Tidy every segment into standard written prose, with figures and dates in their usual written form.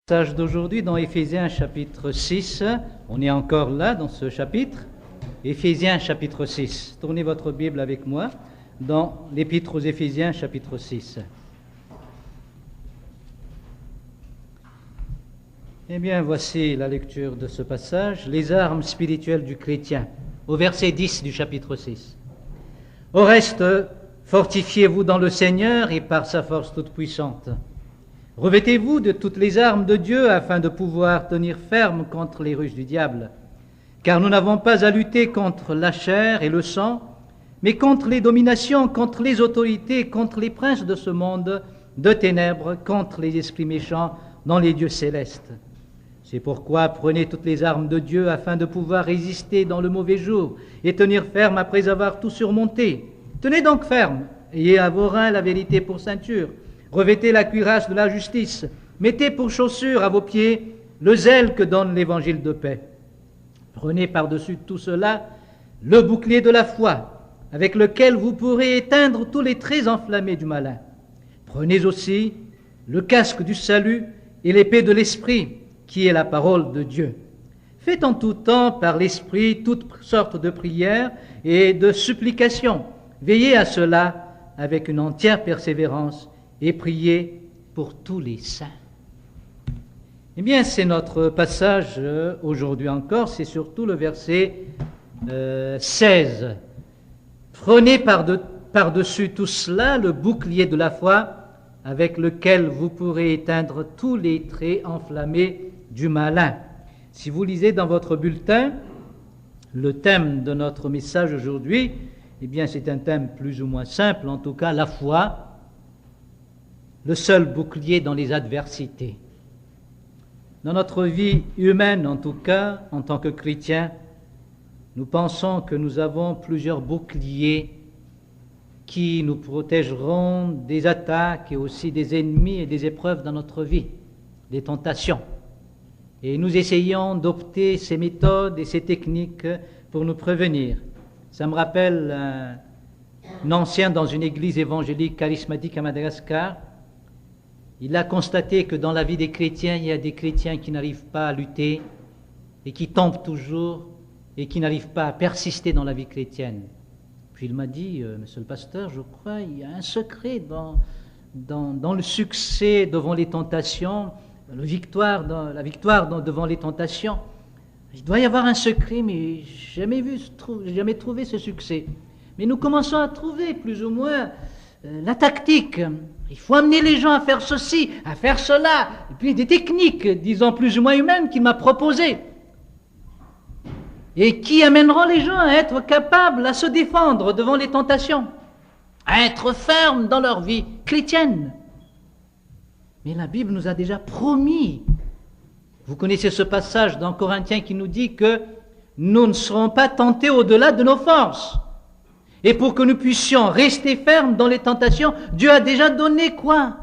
Passage d'aujourd'hui dans Éphésiens chapitre 6, on est encore là dans ce chapitre, Éphésiens chapitre 6. Tournez votre Bible avec moi dans l'Épître aux Éphésiens chapitre 6. Eh bien, voici la lecture de ce passage, les armes spirituelles du chrétien, au verset 10 du chapitre 6. Au reste, fortifiez-vous dans le Seigneur et par sa force toute puissante. Revêtez-vous de toutes les armes de Dieu afin de pouvoir tenir ferme contre les ruses du diable. Car nous n'avons pas à lutter contre la chair et le sang, mais contre les dominations, contre les autorités, contre les princes de ce monde de ténèbres, contre les esprits méchants dans les lieux célestes. C'est pourquoi prenez toutes les armes de Dieu afin de pouvoir résister dans le mauvais jour et tenir ferme après avoir tout surmonté. Tenez donc ferme, ayez à vos reins la vérité pour ceinture. Revêtez la cuirasse de la justice, mettez pour chaussure à vos pieds le zèle que donne l'évangile de paix. Prenez par-dessus tout cela le bouclier de la foi, avec lequel vous pourrez éteindre tous les traits enflammés du malin. Prenez aussi le casque du salut et l'épée de l'esprit, qui est la parole de Dieu. Faites en tout temps par l'esprit toutes sortes de prières et de supplications. Veillez à cela avec une entière persévérance et priez pour tous les saints. Eh bien, c'est notre passage aujourd'hui encore, c'est surtout le verset 16. Prenez par-dessus tout cela le bouclier de la foi, avec lequel vous pourrez éteindre tous les traits enflammés du malin. Si vous lisez dans votre bulletin, le thème de notre message aujourd'hui, eh bien, c'est un thème plus ou moins simple, en tout cas, la foi, le seul bouclier dans les adversités. Dans notre vie humaine, en tout cas, en tant que chrétiens, nous pensons que nous avons plusieurs boucliers qui nous protégeront des attaques et aussi des ennemis et des épreuves dans notre vie, des tentations. Et nous essayons d'opter ces méthodes et ces techniques pour nous prévenir. Ça me rappelle un ancien dans une église évangélique charismatique à Madagascar. Il a constaté que dans la vie des chrétiens, il y a des chrétiens qui n'arrivent pas à lutter et qui tombent toujours et qui n'arrivent pas à persister dans la vie chrétienne. Puis il m'a dit, monsieur le pasteur, je crois il y a un secret dans le succès devant les tentations, la victoire devant les tentations. Il doit y avoir un secret, mais je n'ai jamais trouvé ce succès. Mais nous commençons à trouver plus ou moins la tactique. Il faut amener les gens à faire ceci, à faire cela, et puis des techniques, disons plus ou moins humaines, qu'il m'a proposées, et qui amèneront les gens à être capables à se défendre devant les tentations, à être fermes dans leur vie chrétienne. Mais la Bible nous a déjà promis, vous connaissez ce passage dans Corinthiens qui nous dit que nous ne serons pas tentés au-delà de nos forces. Et pour que nous puissions rester fermes dans les tentations, Dieu a déjà donné quoi?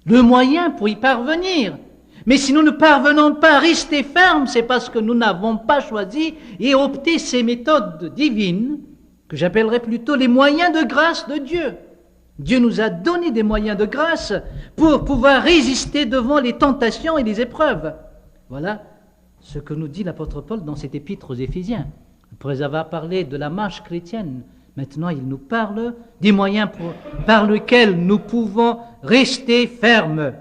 Le moyen pour y parvenir. Mais si nous ne parvenons pas à rester fermes, c'est parce que nous n'avons pas choisi et opté ces méthodes divines, que j'appellerais plutôt les moyens de grâce de Dieu. Dieu nous a donné des moyens de grâce pour pouvoir résister devant les tentations et les épreuves. Voilà ce que nous dit l'apôtre Paul dans cette épître aux Éphésiens. Après avoir parlé de la marche chrétienne, maintenant il nous parle des moyens par lesquels nous pouvons rester fermes.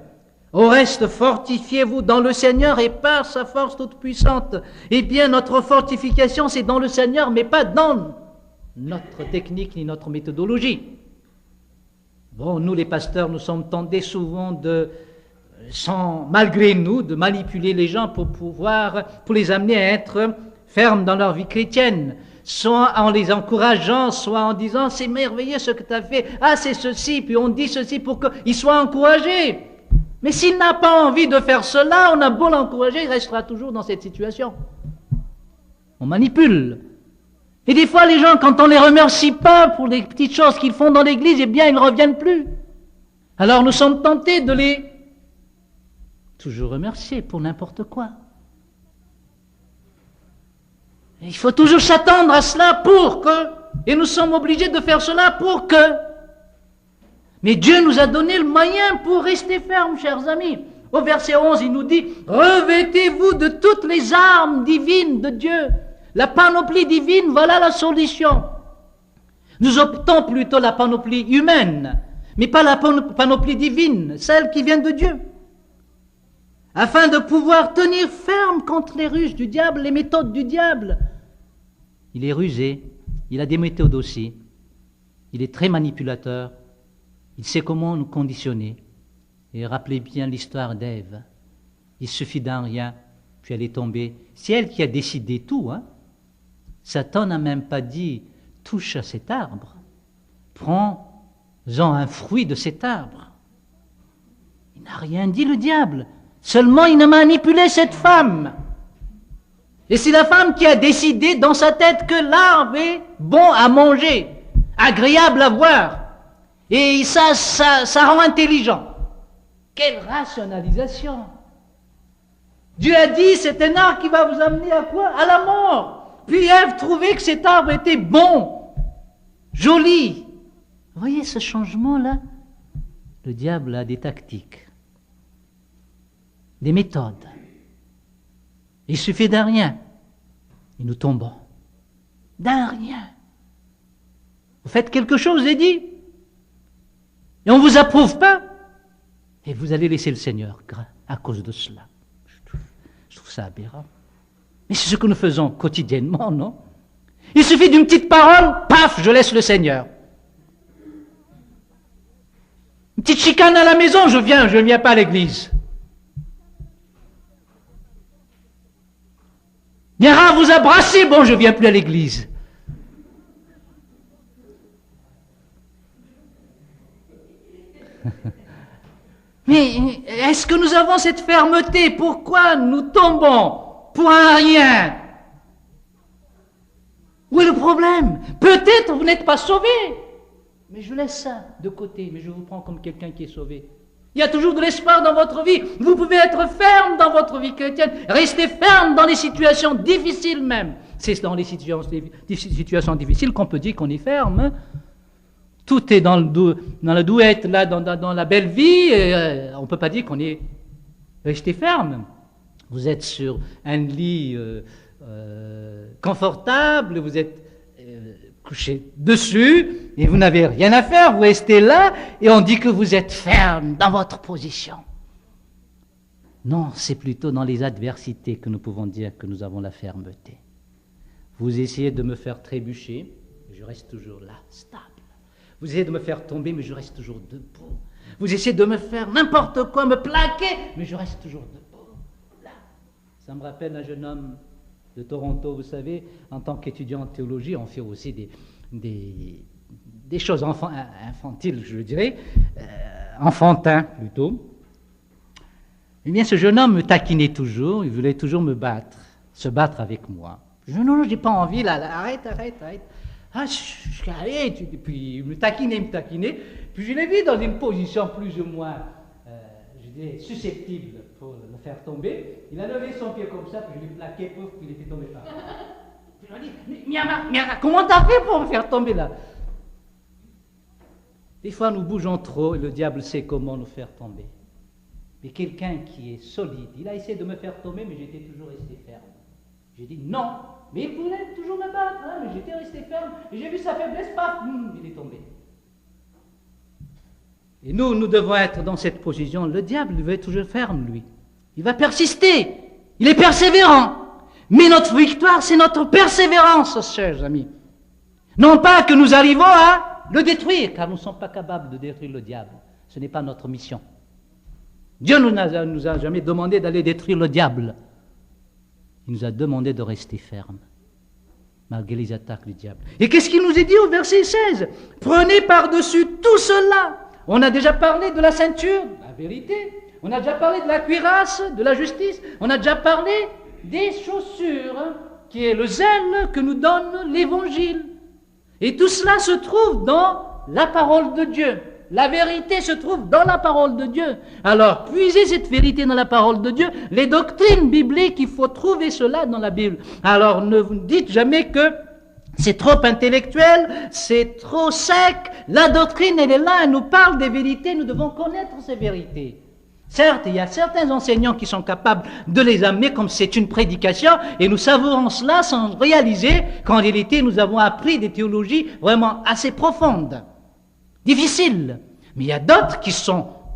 Au reste, fortifiez-vous dans le Seigneur et par sa force toute puissante. Eh bien, notre fortification, c'est dans le Seigneur, mais pas dans notre technique ni notre méthodologie. Bon, nous les pasteurs, nous sommes tentés souvent malgré nous, de manipuler les gens pour les amener à être fermes dans leur vie chrétienne, soit en les encourageant, soit en disant « c'est merveilleux ce que tu as fait, ah c'est ceci », puis on dit ceci pour qu'ils soient encouragés. Mais s'il n'a pas envie de faire cela, on a beau l'encourager, il restera toujours dans cette situation. On manipule. Et des fois les gens, quand on les remercie pas pour les petites choses qu'ils font dans l'église, eh bien ils ne reviennent plus. Alors nous sommes tentés de les toujours remercier pour n'importe quoi. Il faut toujours s'attendre à cela pour que, et nous sommes obligés de faire cela pour que. Mais Dieu nous a donné le moyen pour rester fermes, chers amis. Au verset 11, il nous dit, revêtez-vous de toutes les armes divines de Dieu. La panoplie divine, voilà la solution. Nous optons plutôt la panoplie humaine, mais pas la panoplie divine, celle qui vient de Dieu. Afin de pouvoir tenir ferme contre les ruses du diable, les méthodes du diable. Il est rusé, il a des méthodes aussi, il est très manipulateur, il sait comment nous conditionner. Et rappelez bien l'histoire d'Ève. Il suffit d'un rien, puis elle est tombée. C'est elle qui a décidé tout. Satan n'a même pas dit « touche à cet arbre, prends-en un fruit de cet arbre ». Il n'a rien dit le diable, seulement il a manipulé cette femme. Et c'est la femme qui a décidé dans sa tête que l'arbre est bon à manger, agréable à voir, et ça rend intelligent. Quelle rationalisation! Dieu a dit, c'est un arbre qui va vous amener à quoi? À la mort. Puis Ève trouvait que cet arbre était bon, joli. Vous voyez ce changement-là? Le diable a des tactiques, des méthodes. Il suffit d'un rien, et nous tombons. D'un rien. Vous faites quelque chose et dit, et on ne vous approuve pas, et vous allez laisser le Seigneur à cause de cela. Je trouve ça aberrant. Mais c'est ce que nous faisons quotidiennement, non? Il suffit d'une petite parole, paf, je laisse le Seigneur. Une petite chicane à la maison, je ne viens pas à l'église. Yara vous a brassé, bon, je ne viens plus à l'église. Mais est-ce que nous avons cette fermeté? Pourquoi nous tombons pour un rien? Où est le problème? Peut-être vous n'êtes pas sauvé, mais je laisse ça de côté, mais je vous prends comme quelqu'un qui est sauvé. Il y a toujours de l'espoir dans votre vie. Vous pouvez être ferme dans votre vie chrétienne, rester ferme dans les situations difficiles même. C'est dans les situations difficiles qu'on peut dire qu'on est ferme. Tout est dans la douette, là, dans la belle vie, on ne peut pas dire qu'on est resté ferme. Vous êtes sur un lit confortable, vous êtes couché dessus, et vous n'avez rien à faire, vous restez là, et on dit que vous êtes ferme dans votre position. Non, c'est plutôt dans les adversités que nous pouvons dire que nous avons la fermeté. Vous essayez de me faire trébucher, je reste toujours là, stable. Vous essayez de me faire tomber, mais je reste toujours debout. Vous essayez de me faire n'importe quoi, me plaquer, mais je reste toujours debout. Là. Ça me rappelle un jeune homme de Toronto, vous savez, en tant qu'étudiant en théologie, on fait aussi des choses infantiles, je dirais, enfantins plutôt. Eh bien, ce jeune homme me taquinait toujours, il voulait toujours me battre, se battre avec moi. Je dis, non, j'ai pas envie, là, arrête. Ah, allez, puis il me taquinait, puis je l'ai vu dans une position plus ou moins, je dirais, susceptible pour le faire tomber. Il a levé son pied comme ça, puis je l'ai plaqué, pouf, puis il était tombé par là. Puis je lui ai dit, Miara, comment t'as fait pour me faire tomber là? Des fois, nous bougeons trop, et le diable sait comment nous faire tomber. Mais quelqu'un qui est solide, il a essayé de me faire tomber, mais j'étais toujours resté ferme. J'ai dit non, mais il voulait toujours me battre, mais j'étais resté ferme, et j'ai vu sa faiblesse, paf, il est tombé. Et nous devons être dans cette position. Le diable, il veut être toujours ferme, lui. Il va persister, il est persévérant. Mais notre victoire, c'est notre persévérance, chers amis. Non pas que nous arrivons à le détruire, car nous ne sommes pas capables de détruire le diable. Ce n'est pas notre mission. Dieu nous a jamais demandé d'aller détruire le diable. Il nous a demandé de rester ferme, malgré les attaques du diable. Et qu'est-ce qu'il nous est dit au verset 16? Prenez par-dessus tout cela. On a déjà parlé de la ceinture, la vérité. On a déjà parlé de la cuirasse, de la justice. On a déjà parlé des chaussures, qui est le zèle que nous donne l'Évangile. Et tout cela se trouve dans la parole de Dieu. La vérité se trouve dans la parole de Dieu. Alors, puisez cette vérité dans la parole de Dieu. Les doctrines bibliques, il faut trouver cela dans la Bible. Alors, ne vous dites jamais que c'est trop intellectuel, c'est trop sec. La doctrine, elle est là, elle nous parle des vérités, nous devons connaître ces vérités. Certes, il y a certains enseignants qui sont capables de les amener comme c'est une prédication, et nous savourons cela sans réaliser qu'en réalité nous avons appris des théologies vraiment assez profondes, difficiles. Mais il y a d'autres qui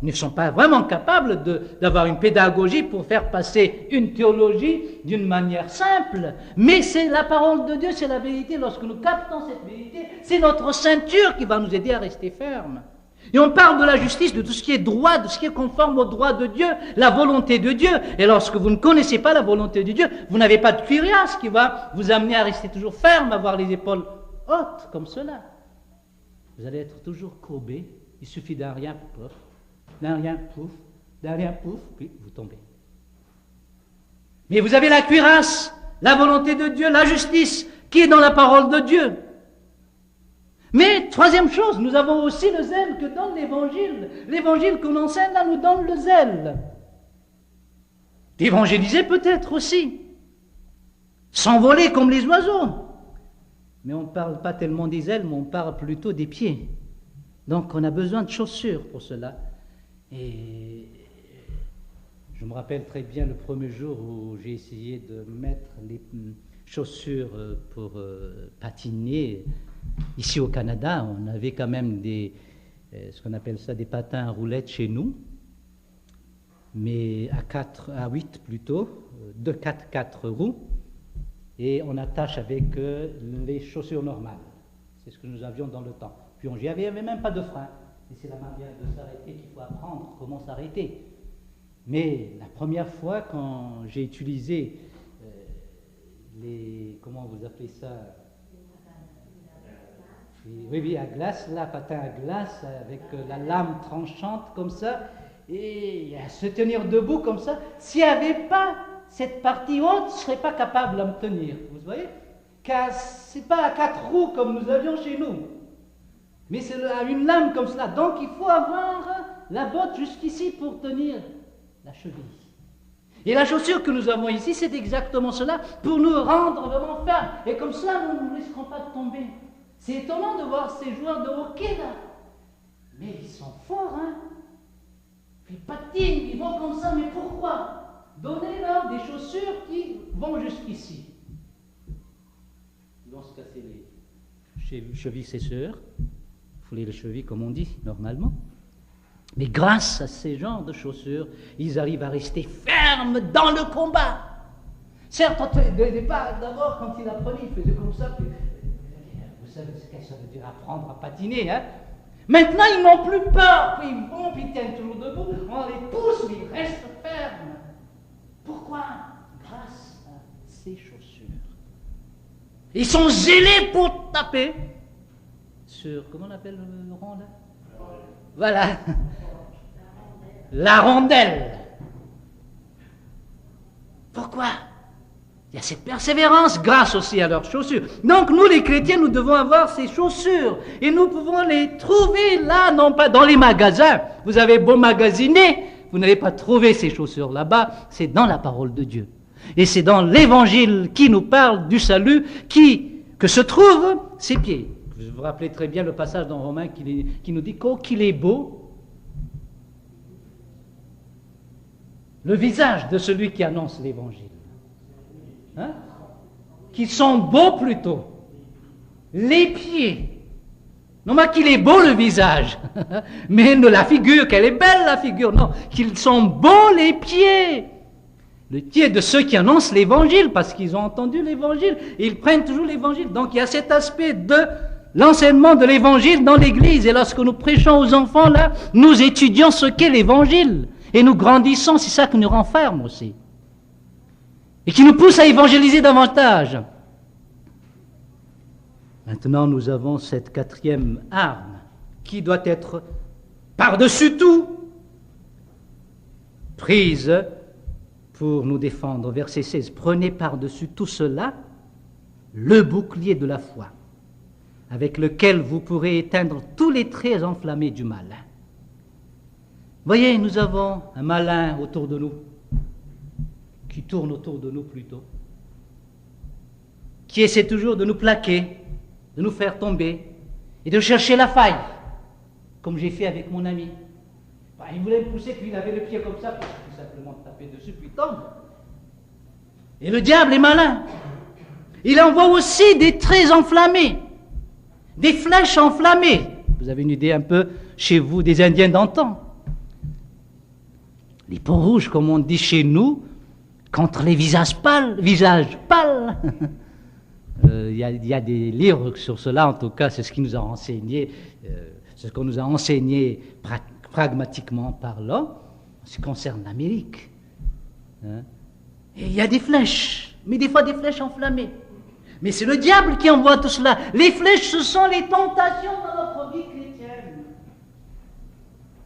ne sont pas vraiment capables d'avoir une pédagogie pour faire passer une théologie d'une manière simple. Mais c'est la parole de Dieu, c'est la vérité. Lorsque nous captons cette vérité, c'est notre ceinture qui va nous aider à rester fermes. Et on parle de la justice, de tout ce qui est droit, de ce qui est conforme au droit de Dieu, la volonté de Dieu. Et lorsque vous ne connaissez pas la volonté de Dieu, vous n'avez pas de cuirasse qui va vous amener à rester toujours ferme, à avoir les épaules hautes comme cela. Vous allez être toujours courbé. Il suffit d'un rien, pouf, d'un rien, pouf, puis vous tombez. Mais vous avez la cuirasse, la volonté de Dieu, la justice, qui est dans la parole de Dieu. Mais, troisième chose, nous avons aussi le zèle que donne l'Évangile. L'Évangile qu'on enseigne là nous donne le zèle. D'évangéliser peut-être aussi. S'envoler comme les oiseaux. Mais on ne parle pas tellement des ailes, mais on parle plutôt des pieds. Donc on a besoin de chaussures pour cela. Et je me rappelle très bien le premier jour où j'ai essayé de mettre les chaussures pour patiner. Ici au Canada, on avait quand même ce qu'on appelle ça des patins à roulettes chez nous, mais à 8 plutôt, de 4 roues, et on attache avec les chaussures normales. C'est ce que nous avions dans le temps. Puis il n'y avait même pas de frein. Et c'est la manière de s'arrêter qu'il faut apprendre comment s'arrêter. Mais la première fois quand j'ai utilisé comment vous appelez ça? Oui, à glace, là, patin à glace, avec la lame tranchante comme ça, et à se tenir debout comme ça. S'il n'y avait pas cette partie haute, je ne serais pas capable de me tenir, vous voyez? Car ce n'est pas à 4 roues comme nous avions chez nous, mais c'est à une lame comme cela. Donc il faut avoir la botte jusqu'ici pour tenir la cheville. Et la chaussure que nous avons ici, c'est exactement cela, pour nous rendre vraiment fermes. Et comme cela, nous ne nous risquerons pas de tomber. C'est étonnant de voir ces joueurs de hockey là. Mais ils sont forts, hein. Ils patinent, ils vont comme ça, mais pourquoi? Donnez-leur des chaussures qui vont jusqu'ici. Ils vont se casser les chevilles, c'est sûr. Fouler les chevilles comme on dit normalement. Mais grâce à ces genres de chaussures, ils arrivent à rester fermes dans le combat. Certes, au départ, d'abord, quand il apprenait, il faisait comme ça, puis vous savez ce que ça veut dire apprendre à patiner, hein? Maintenant, ils n'ont plus peur, puis ils vont, puis ils tiennent toujours debout. On les pousse, mais ils restent fermes. Pourquoi? Grâce à ces chaussures. Ils sont zélés pour taper sur, comment on appelle le rond là? Voilà. La rondelle. Pourquoi? Il y a cette persévérance grâce aussi à leurs chaussures. Donc nous les chrétiens, nous devons avoir ces chaussures. Et nous pouvons les trouver là, non pas dans les magasins. Vous avez beau magasiner, vous n'allez pas trouver ces chaussures là-bas. C'est dans la parole de Dieu. Et c'est dans l'Évangile qui nous parle du salut que se trouvent ses pieds. Vous vous rappelez très bien le passage dans Romains qui nous dit qu'il est beau le visage de celui qui annonce l'Évangile. Hein? Qui sont beaux plutôt, les pieds. Non pas qu'il est beau le visage, mais la figure, qu'elle est belle la figure, non, qu'ils sont beaux les pieds. Le pied de ceux qui annoncent l'Évangile, parce qu'ils ont entendu l'Évangile, et ils prennent toujours l'Évangile. Donc il y a cet aspect de l'enseignement de l'Évangile dans l'Église, et lorsque nous prêchons aux enfants là, nous étudions ce qu'est l'Évangile, et nous grandissons, c'est ça qui nous renferme aussi. Et qui nous pousse à évangéliser davantage. Maintenant, nous avons cette 4e arme qui doit être par-dessus tout prise pour nous défendre. Verset 16. Prenez par-dessus tout cela le bouclier de la foi, avec lequel vous pourrez éteindre tous les traits enflammés du mal. Voyez, nous avons un malin autour de nous, qui tourne autour de nous plutôt, qui essaie toujours de nous plaquer, de nous faire tomber, et de chercher la faille, comme j'ai fait avec mon ami. Bah, il voulait me pousser, puis il avait le pied comme ça, pour tout simplement taper dessus, puis tombe. Et le diable est malin. Il envoie aussi des traits enflammés, des flèches enflammées. Vous avez une idée un peu chez vous des Indiens d'antan. Les peaux rouges, comme on dit chez nous, contre les visages pâles. Il y a des livres sur cela, en tout cas, c'est ce qui nous a enseigné, c'est ce qu'on nous a enseigné pragmatiquement parlant, en ce qui concerne l'Amérique. Hein? Et il y a des flèches, mais des fois des flèches enflammées. Mais c'est le diable qui envoie tout cela. Les flèches, ce sont les tentations dans notre vie chrétienne.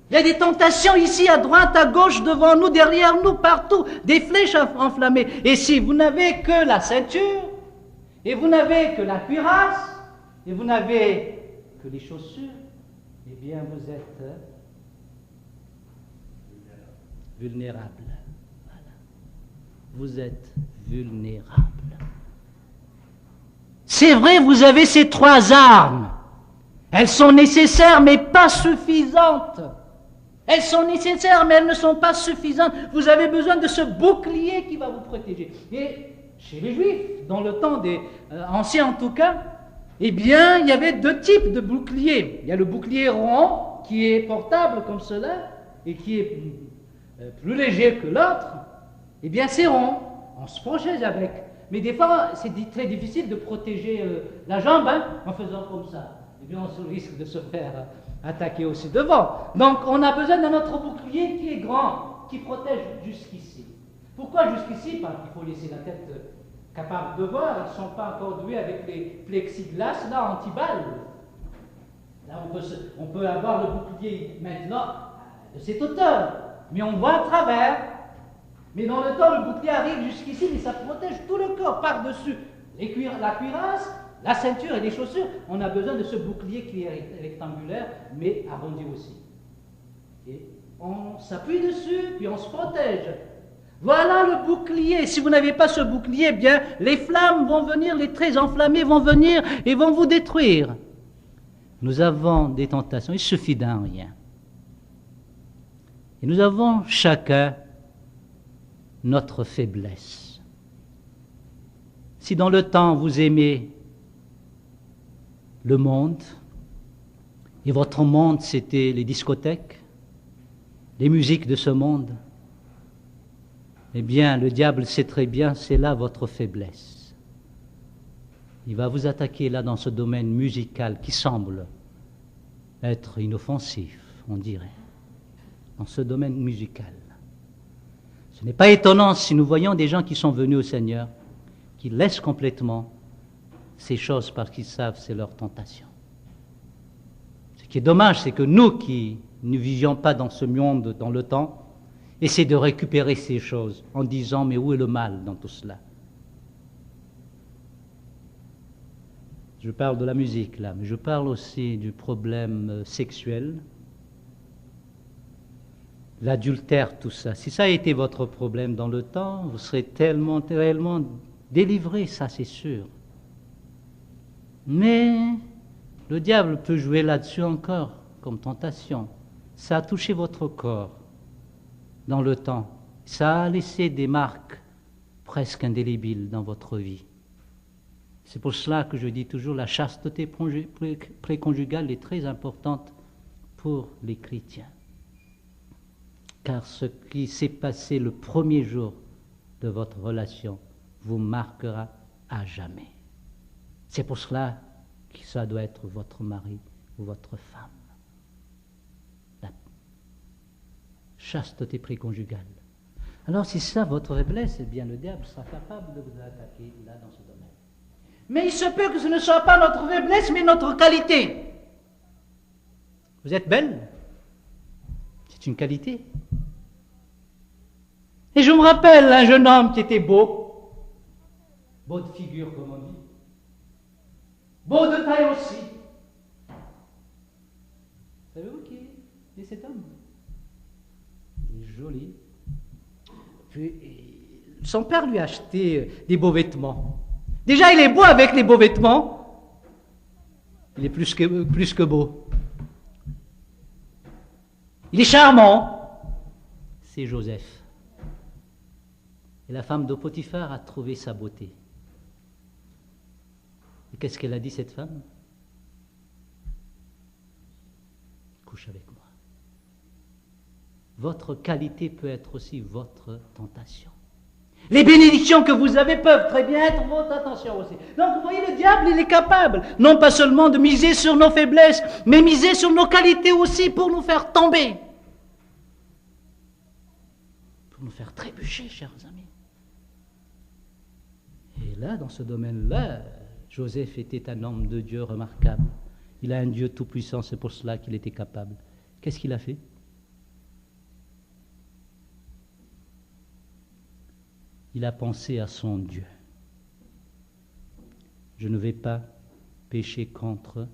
Il y a des tentations ici, à droite, à gauche, devant nous, derrière nous, partout, des flèches enflammées. Et si vous n'avez que la ceinture, et vous n'avez que la cuirasse, et vous n'avez que les chaussures, eh bien vous êtes vulnérable. Voilà. Vous êtes vulnérable. C'est vrai, vous avez ces trois armes. Elles sont nécessaires, mais pas suffisantes. Elles sont nécessaires, mais elles ne sont pas suffisantes. Vous avez besoin de ce bouclier qui va vous protéger. Et chez les Juifs, dans le temps des anciens en tout cas, eh bien, il y avait deux types de boucliers. Il y a le bouclier rond, qui est portable comme cela, et qui est plus léger que l'autre. Eh bien, c'est rond. On se protège avec. Mais des fois, c'est très difficile de protéger la jambe en faisant comme ça. Eh bien, on se risque de se faire attaquer aussi devant. Donc, on a besoin d'un autre bouclier qui est grand, qui protège jusqu'ici. Pourquoi jusqu'ici? Parce qu'il faut laisser la tête capable de voir. Ils ne sont pas encore doués avec les plexiglas là, anti-balles. Là, on peut avoir le bouclier maintenant de cette hauteur, mais on voit à travers. Mais dans le temps, le bouclier arrive jusqu'ici, mais ça protège tout le corps par-dessus. La cuirasse, la ceinture et les chaussures, on a besoin de ce bouclier qui est rectangulaire, mais arrondi aussi. Et on s'appuie dessus, puis on se protège. Voilà le bouclier. Si vous n'avez pas ce bouclier, eh bien, les flammes vont venir, les traits enflammés vont venir et vont vous détruire. Nous avons des tentations, il suffit d'un rien. Et nous avons chacun notre faiblesse. Si dans le temps vous aimez le monde, et votre monde c'était les discothèques, les musiques de ce monde, eh bien le diable sait très bien, c'est là votre faiblesse. Il va vous attaquer là dans ce domaine musical qui semble être inoffensif, on dirait, dans ce domaine musical. Ce n'est pas étonnant si nous voyons des gens qui sont venus au Seigneur, qui laissent complètement ces choses parce qu'ils savent que c'est leur tentation. Ce qui est dommage, c'est que nous qui ne vivions pas dans ce monde, dans le temps, essayons de récupérer ces choses en disant, mais où est le mal dans tout cela? Je parle de la musique là, mais je parle aussi du problème sexuel, l'adultère, tout ça. Si ça a été votre problème dans le temps, vous serez tellement délivré, ça c'est sûr. Mais le diable peut jouer là-dessus encore, comme tentation. Ça a touché votre corps dans le temps. Ça a laissé des marques presque indélébiles dans votre vie. C'est pour cela que je dis toujours la chasteté préconjugale est très importante pour les chrétiens. Car ce qui s'est passé le premier jour de votre relation vous marquera à jamais. C'est pour cela que ça doit être votre mari ou votre femme. La chasteté préconjugale. Alors si ça votre faiblesse, eh bien le diable sera capable de vous attaquer là dans ce domaine. Mais il se peut que ce ne soit pas notre faiblesse, mais notre qualité. Vous êtes belle? C'est une qualité. Et je me rappelle un jeune homme qui était beau de figure comme on dit, beau de taille aussi. Savez-vous qui est cet homme? Il est joli. Puis, son père lui a acheté des beaux vêtements. Déjà, il est beau avec les beaux vêtements. Il est plus que beau. il est charmant. C'est Joseph. Et la femme de Potiphar a trouvé sa beauté. Et qu'est-ce qu'elle a dit, cette femme? Couche avec moi. Votre qualité peut être aussi votre tentation. Les bénédictions que vous avez peuvent très bien être votre attention aussi. Donc vous voyez, le diable, il est capable, non pas seulement de miser sur nos faiblesses, mais miser sur nos qualités aussi pour nous faire tomber. Pour nous faire trébucher, chers amis. Et là, dans ce domaine-là, Joseph était un homme de Dieu remarquable. Il a un Dieu tout-puissant, c'est pour cela qu'il était capable. Qu'est-ce qu'il a fait? Il a pensé à son Dieu. Je ne vais pas pécher contre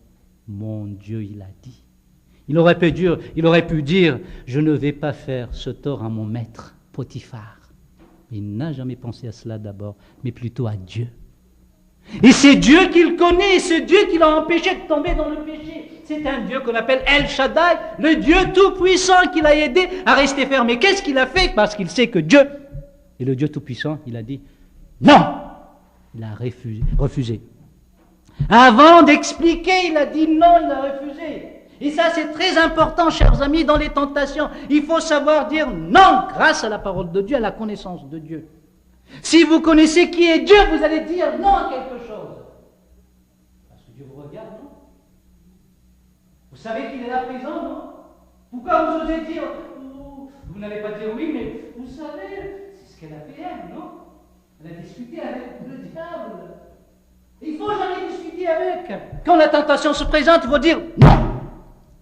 mon Dieu, il a dit. Il aurait pu dire, je ne vais pas faire ce tort à mon maître, Potiphar. Il n'a jamais pensé à cela d'abord, mais plutôt à Dieu. Et c'est Dieu qu'il connaît, c'est Dieu qui l'a empêché de tomber dans le péché. C'est un Dieu qu'on appelle El Shaddai, le Dieu tout-puissant qui l'a aidé à rester ferme. Et qu'est-ce qu'il a fait? Parce qu'il sait que Dieu est le Dieu tout-puissant. Il a dit non. Il a refusé. Avant d'expliquer, il a dit non, il a refusé. Et ça, c'est très important, chers amis, dans les tentations. Il faut savoir dire non grâce à la parole de Dieu, à la connaissance de Dieu. Si vous connaissez qui est Dieu, vous allez dire non à quelque chose. Parce que Dieu vous regarde, non? Vous savez qu'il est là présent, non? Pourquoi vous osez dire, vous n'allez pas dire oui, mais vous savez, c'est ce qu'elle a fait elle, non? Elle a discuté avec le diable. Il ne faut jamais discuter avec. Quand la tentation se présente, il faut dire non.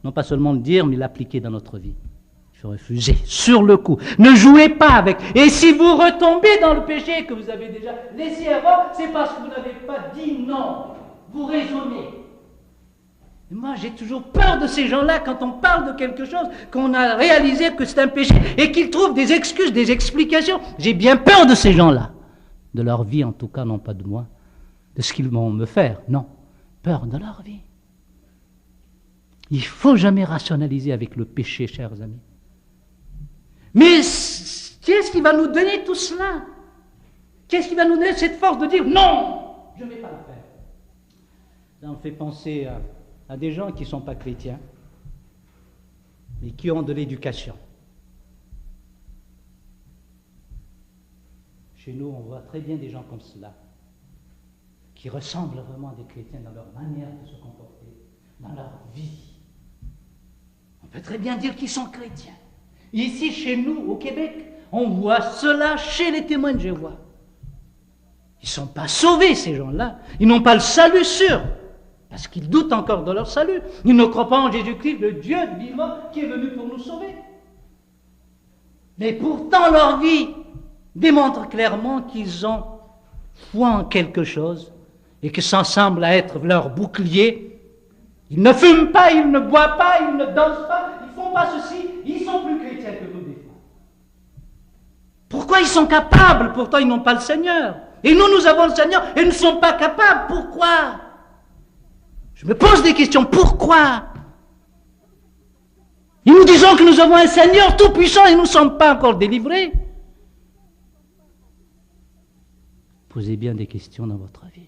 Non pas seulement le dire, mais l'appliquer dans notre vie. Il faut refuser sur le coup. Ne jouez pas avec. Et si vous retombez dans le péché que vous avez déjà laissé avant, c'est parce que vous n'avez pas dit non. Vous raisonnez. Et moi, j'ai toujours peur de ces gens-là quand on parle de quelque chose, qu'on a réalisé que c'est un péché et qu'ils trouvent des excuses, des explications. J'ai bien peur de ces gens-là. De leur vie, en tout cas, non pas de moi. De ce qu'ils vont me faire. Non. Peur de leur vie. Il ne faut jamais rationaliser avec le péché, chers amis. Mais qu'est-ce qui va nous donner tout cela? Qu'est-ce qui va nous donner cette force de dire non, je ne vais pas le faire? Ça me fait penser à des gens qui ne sont pas chrétiens, mais qui ont de l'éducation. Chez nous, on voit très bien des gens comme cela, qui ressemblent vraiment à des chrétiens dans leur manière de se comporter, dans leur vie. On peut très bien dire qu'ils sont chrétiens. Ici, chez nous, au Québec, on voit cela chez les témoins de Jéhovah. Ils ne sont pas sauvés, ces gens-là. Ils n'ont pas le salut sûr, parce qu'ils doutent encore de leur salut. Ils ne croient pas en Jésus-Christ, le Dieu vivant qui est venu pour nous sauver. Mais pourtant, leur vie démontre clairement qu'ils ont foi en quelque chose et que ça semble être leur bouclier. Ils ne fument pas, ils ne boivent pas, ils ne dansent pas, ils ne font pas ceci, ils sont plus chrétiens que nous des fois. Pourquoi ils sont capables? Pourtant ils n'ont pas le Seigneur. Et nous avons le Seigneur et nous ne sommes pas capables. Pourquoi? Je me pose des questions. Pourquoi? Et nous disons que nous avons un Seigneur tout-puissant et nous ne sommes pas encore délivrés. Posez bien des questions dans votre vie.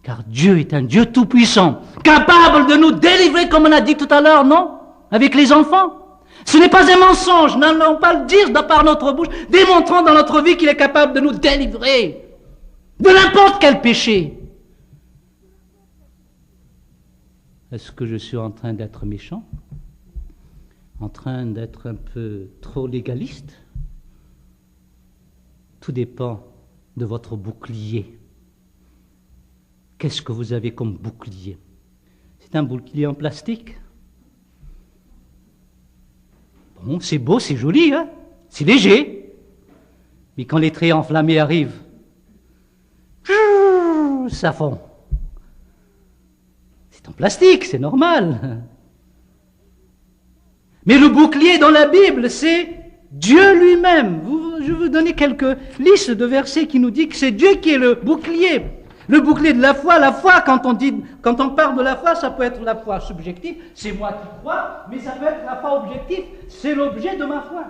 Car Dieu est un Dieu tout-puissant, capable de nous délivrer, comme on a dit tout à l'heure, non? Avec les enfants. Ce n'est pas un mensonge, n'allons pas le dire par notre bouche, démontrant dans notre vie qu'il est capable de nous délivrer de n'importe quel péché. Est-ce que je suis en train d'être méchant? En train d'être un peu trop légaliste? Tout dépend de votre bouclier. Qu'est-ce que vous avez comme bouclier? C'est un bouclier en plastique. Bon, c'est beau, c'est joli, hein? C'est léger. Mais quand les traits enflammés arrivent, ça fond. C'est en plastique, c'est normal. Mais le bouclier dans la Bible, c'est Dieu lui-même. Je vais vous donner quelques listes de versets qui nous disent que c'est Dieu qui est le bouclier. Le bouclier de la foi, quand on parle de la foi, ça peut être la foi subjective, c'est moi qui crois, mais ça peut être la foi objective, c'est l'objet de ma foi.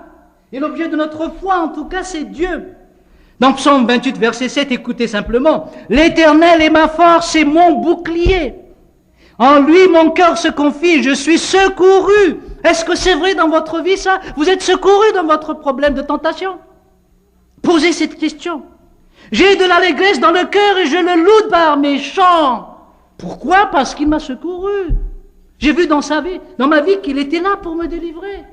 Et l'objet de notre foi, en tout cas, c'est Dieu. Dans Psaume 28, verset 7, écoutez simplement. L'Éternel est ma force et mon bouclier. En lui, mon cœur se confie, je suis secouru. Est-ce que c'est vrai dans votre vie, ça? Vous êtes secouru dans votre problème de tentation? Posez cette question. J'ai de l'allégresse dans le cœur et je le loue par mes chants. Pourquoi? Parce qu'il m'a secouru. J'ai vu dans ma vie qu'il était là pour me délivrer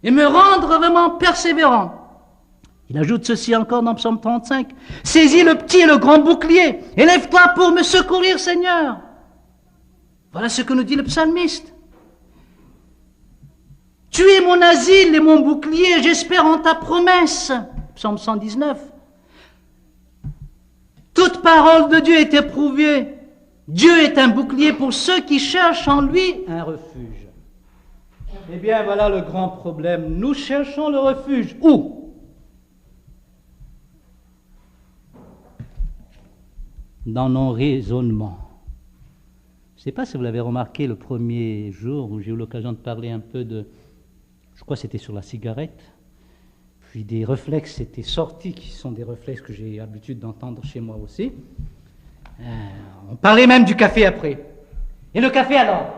et me rendre vraiment persévérant. Il ajoute ceci encore dans Psaume 35. Saisis le petit et le grand bouclier, et lève-toi pour me secourir, Seigneur. Voilà ce que nous dit le psalmiste. Tu es mon asile et mon bouclier, j'espère en ta promesse. Psaume 119. Toute parole de Dieu est éprouvée. Dieu est un bouclier pour ceux qui cherchent en lui un refuge. Eh bien, voilà le grand problème. Nous cherchons le refuge. Où? Dans nos raisonnements. Je ne sais pas si vous l'avez remarqué le premier jour où j'ai eu l'occasion de parler un peu je crois que c'était sur la cigarette, puis des réflexes étaient sortis, qui sont des réflexes que j'ai l'habitude d'entendre chez moi aussi. On parlait même du café après. Et le café alors?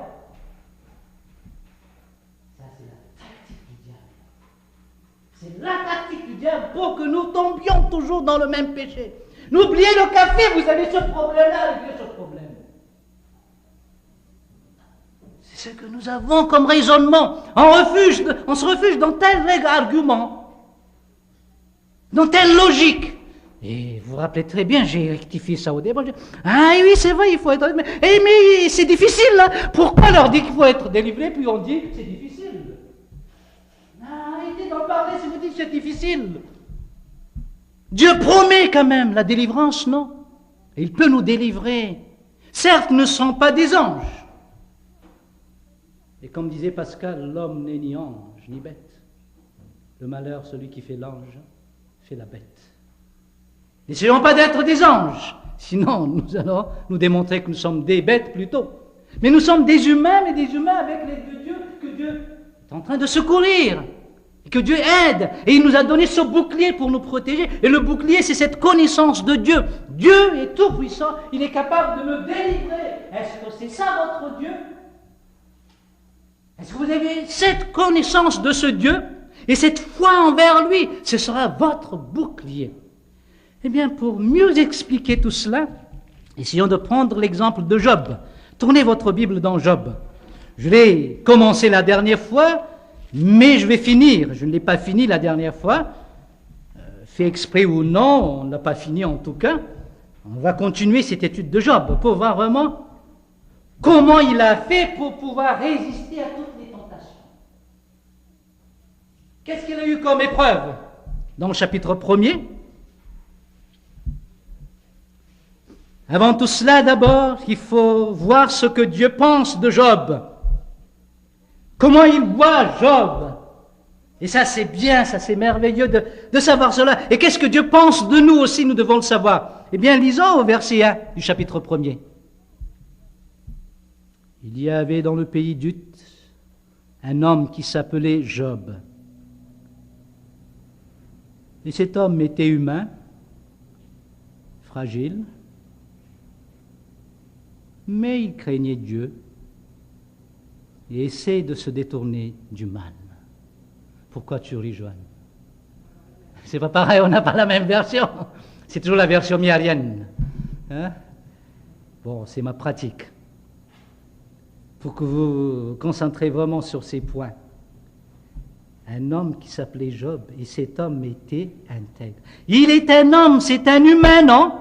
Ça c'est la tactique du diable. C'est la tactique du diable pour que nous tombions toujours dans le même péché. N'oubliez le café, vous avez ce problème-là, oubliez ce problème. C'est ce que nous avons comme raisonnement. On se refuge dans tel argument, dans telle logique. Et vous vous rappelez très bien, j'ai rectifié ça au début. Ah oui, c'est vrai, il faut être... mais c'est difficile, là. Pourquoi leur dit qu'il faut être délivré, puis on dit c'est difficile? Arrêtez d'en parler si vous dites que c'est difficile. Dieu promet quand même la délivrance, non? Et il peut nous délivrer. Certes, nous ne sommes pas des anges. Et comme disait Pascal, l'homme n'est ni ange, ni bête. Le malheur, celui qui fait l'ange, fait la bête. N'essayons pas d'être des anges, sinon nous allons nous démontrer que nous sommes des bêtes plutôt. Mais nous sommes des humains, mais des humains avec l'aide de Dieu, que Dieu est en train de secourir. Que Dieu aide, et il nous a donné ce bouclier pour nous protéger, et le bouclier c'est cette connaissance de Dieu. Dieu est tout puissant, il est capable de me délivrer. Est-ce que c'est ça votre Dieu? Est-ce que vous avez cette connaissance de ce Dieu, et cette foi envers lui? Ce sera votre bouclier. Eh bien, pour mieux expliquer tout cela, essayons de prendre l'exemple de Job. Tournez votre Bible dans Job. Je l'ai commencé la dernière fois, mais je vais finir. Je ne l'ai pas fini la dernière fois. Fait exprès ou non, on ne l'a pas fini en tout cas. On va continuer cette étude de Job pour voir vraiment comment il a fait pour pouvoir résister à toutes les tentations. Qu'est-ce qu'il a eu comme épreuve dans le chapitre 1er? Avant tout cela, d'abord, il faut voir ce que Dieu pense de Job. Comment il voit Job. Et ça c'est bien, ça c'est merveilleux de savoir cela. Et qu'est-ce que Dieu pense de nous aussi, nous devons le savoir. Eh bien, lisons au verset 1 du chapitre 1er. Il y avait dans le pays d'Uth un homme qui s'appelait Job. Et cet homme était humain, fragile, mais il craignait Dieu et essaie de se détourner du mal. Pourquoi tu ris, Joanne? C'est pas pareil, on n'a pas la même version. C'est toujours la version miarienne. Hein? Bon, c'est ma pratique. Pour que vous vous concentrez vraiment sur ces points. Un homme qui s'appelait Job, et cet homme était intègre. Il est un homme, c'est un humain, non?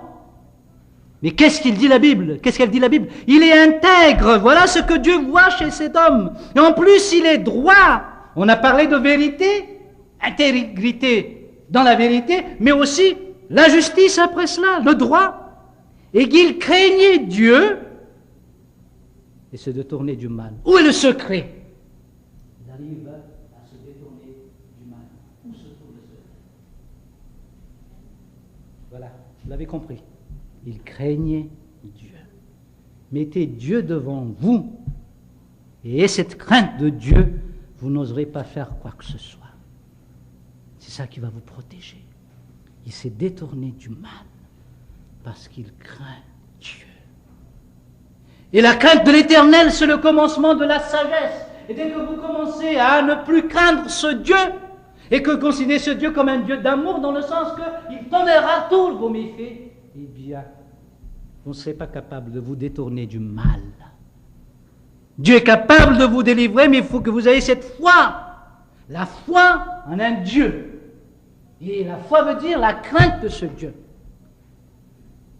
Mais qu'est-ce qu'il dit la Bible? Qu'est-ce qu'elle dit la Bible? Il est intègre, voilà ce que Dieu voit chez cet homme. Et en plus, il est droit. On a parlé de vérité, intégrité dans la vérité, mais aussi la justice après cela, le droit. Et qu'il craignait Dieu et se détournait du mal. Où est le secret? Il arrive à se détourner du mal. Où se trouve le secret? Voilà, vous l'avez compris. il craignait Dieu. Mettez Dieu devant vous, et cette crainte de Dieu, vous n'oserez pas faire quoi que ce soit. C'est ça qui va vous protéger. Il s'est détourné du mal parce qu'il craint Dieu. Et la crainte de l'Éternel, c'est le commencement de la sagesse. Et dès que vous commencez à ne plus craindre ce Dieu, et que considérez ce Dieu comme un Dieu d'amour, dans le sens qu'il tolérera tous vos méfaits, eh bien, vous ne serez pas capable de vous détourner du mal. Dieu est capable de vous délivrer, mais il faut que vous ayez cette foi. La foi en un Dieu. Et la foi veut dire la crainte de ce Dieu.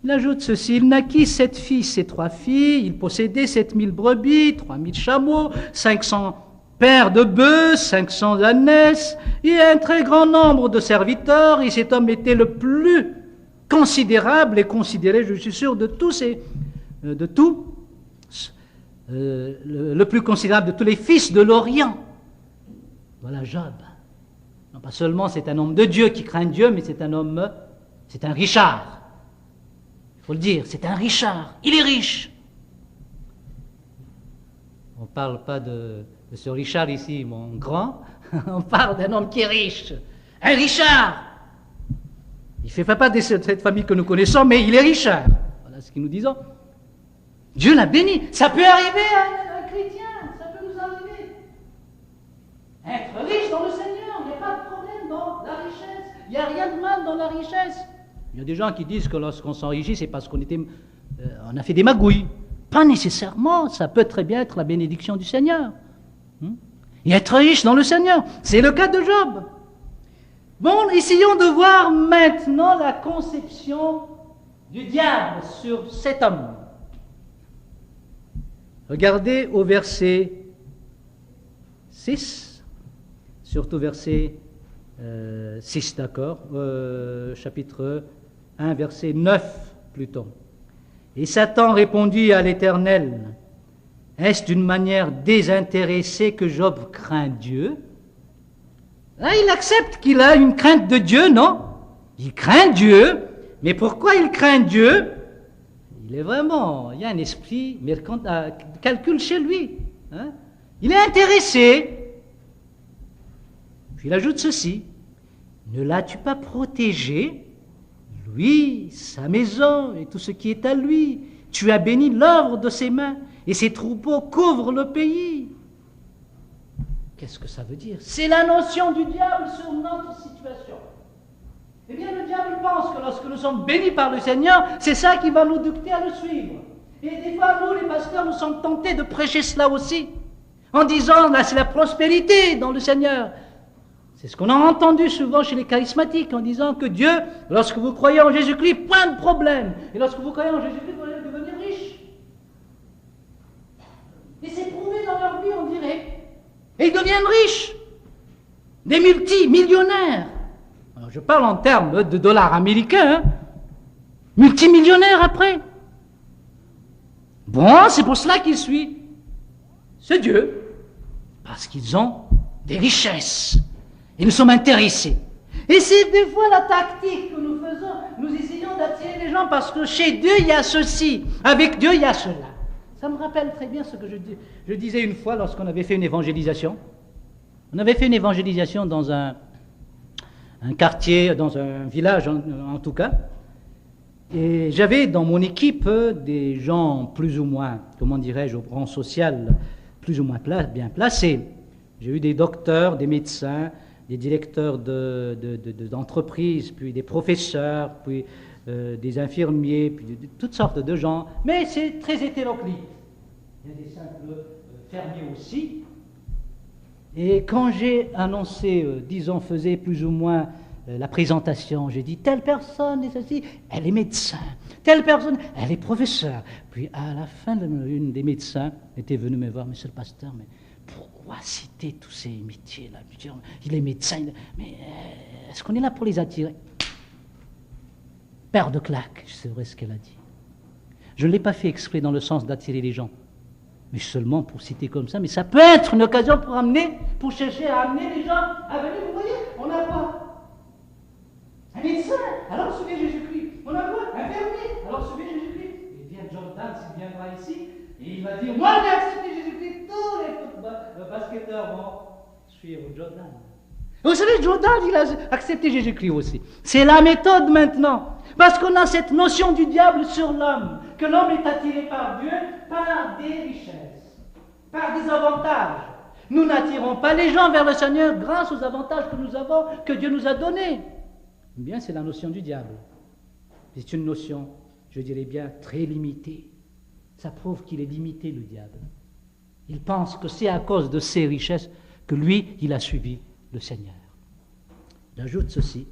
Il ajoute ceci, il naquit 7 fils et 3 filles, il possédait 7000 brebis, 3000 chameaux, 500 paires de bœufs, 500 ânesses, et un très grand nombre de serviteurs, et cet homme était le plus considérable et considéré, je suis sûr, le plus considérable de tous les fils de l'Orient. Voilà Job. Non pas seulement c'est un homme de Dieu qui craint Dieu, mais c'est un Richard. Il faut le dire, c'est un Richard. Il est riche. On ne parle pas de ce Richard ici, mon grand. On parle d'un homme qui est riche. Un Richard. Il ne fait pas partie de cette famille que nous connaissons, mais il est Richard. Voilà ce que nous disons. Dieu l'a béni. Ça peut arriver à un chrétien. Ça peut nous arriver. Être riche dans le Seigneur, il n'y a pas de problème dans la richesse. Il n'y a rien de mal dans la richesse. Il y a des gens qui disent que lorsqu'on s'enrichit, c'est parce qu'on a fait des magouilles. Pas nécessairement, ça peut très bien être la bénédiction du Seigneur. Et être riche dans le Seigneur, c'est le cas de Job. Bon, essayons de voir maintenant la conception du diable sur cet homme. Regardez au verset 6, surtout verset 6, d'accord, chapitre 1, verset 9 plutôt. Et Satan répondit à l'Éternel, est-ce d'une manière désintéressée que Job craint Dieu? Là, il accepte qu'il a une crainte de Dieu, non? Il craint Dieu, mais pourquoi il craint Dieu? Il y a un esprit calcul chez lui. Hein? Il est intéressé. Puis il ajoute ceci, ne l'as-tu pas protégé, lui, sa maison et tout ce qui est à lui? Tu as béni l'œuvre de ses mains, et ses troupeaux couvrent le pays. Qu'est-ce que ça veut dire? C'est la notion du diable sur notre situation. Eh bien, le diable pense que lorsque nous sommes bénis par le Seigneur, c'est ça qui va nous dicter à le suivre. Et des fois, nous, les pasteurs, nous sommes tentés de prêcher cela aussi, en disant, là, c'est la prospérité dans le Seigneur. C'est ce qu'on a entendu souvent chez les charismatiques, en disant que Dieu, lorsque vous croyez en Jésus-Christ, point de problème. Et lorsque vous croyez en Jésus-Christ, vous allez devenir riche. Et c'est prouvé dans leur vie, on dirait. Et ils deviennent riches, des multimillionnaires. Alors je parle en termes de dollars américains, hein. Multimillionnaires après. Bon, c'est pour cela qu'ils suivent ce Dieu, parce qu'ils ont des richesses. Et nous sommes intéressés. Et c'est des fois la tactique que nous faisons. Nous essayons d'attirer les gens parce que chez Dieu, il y a ceci. Avec Dieu, il y a cela. Ça me rappelle très bien ce que je disais une fois lorsqu'on avait fait une évangélisation. On avait fait une évangélisation dans un quartier, dans un village en tout cas. Et j'avais dans mon équipe des gens plus ou moins, comment dirais-je, au rang social, plus ou moins bien placés. J'ai eu des docteurs, des médecins, des directeurs d'entreprises, puis des professeurs, puis des infirmiers, puis toutes sortes de gens, mais c'est très hétéroclite. Il y a des simples fermiers aussi. Et quand j'ai annoncé, disons, faisais plus ou moins la présentation, j'ai dit, telle personne est ceci, elle est médecin, telle personne, elle est professeur. Puis à la fin, une des médecins était venue me voir, monsieur le pasteur, mais pourquoi citer tous ces métiers-là? Il est médecin, mais est-ce qu'on est là pour les attirer? Paire de claques, c'est vrai ce qu'elle a dit. Je ne l'ai pas fait exprès dans le sens d'attirer les gens, mais seulement pour citer comme ça. Mais ça peut être une occasion pour chercher à amener les gens à venir. Vous voyez, on a quoi? Un médecin, alors suivez Jésus-Christ. On a quoi? Un fermier, alors recevez Jésus-Christ. Et bien Jordan, s'il viendra ici, et il va dire, moi j'ai accepté Jésus-Christ, tous les basketteurs vont suivre Jordan. Vous savez, Jordan, il a accepté Jésus-Christ aussi. C'est la méthode maintenant. Parce qu'on a cette notion du diable sur l'homme, que l'homme est attiré par Dieu par des richesses, par des avantages. Nous n'attirons pas les gens vers le Seigneur grâce aux avantages que nous avons, que Dieu nous a donnés. Eh bien, c'est la notion du diable. C'est une notion, je dirais bien, très limitée. Ça prouve qu'il est limité, le diable. Il pense que c'est à cause de ses richesses que lui, il a suivi le Seigneur. J'ajoute ceci.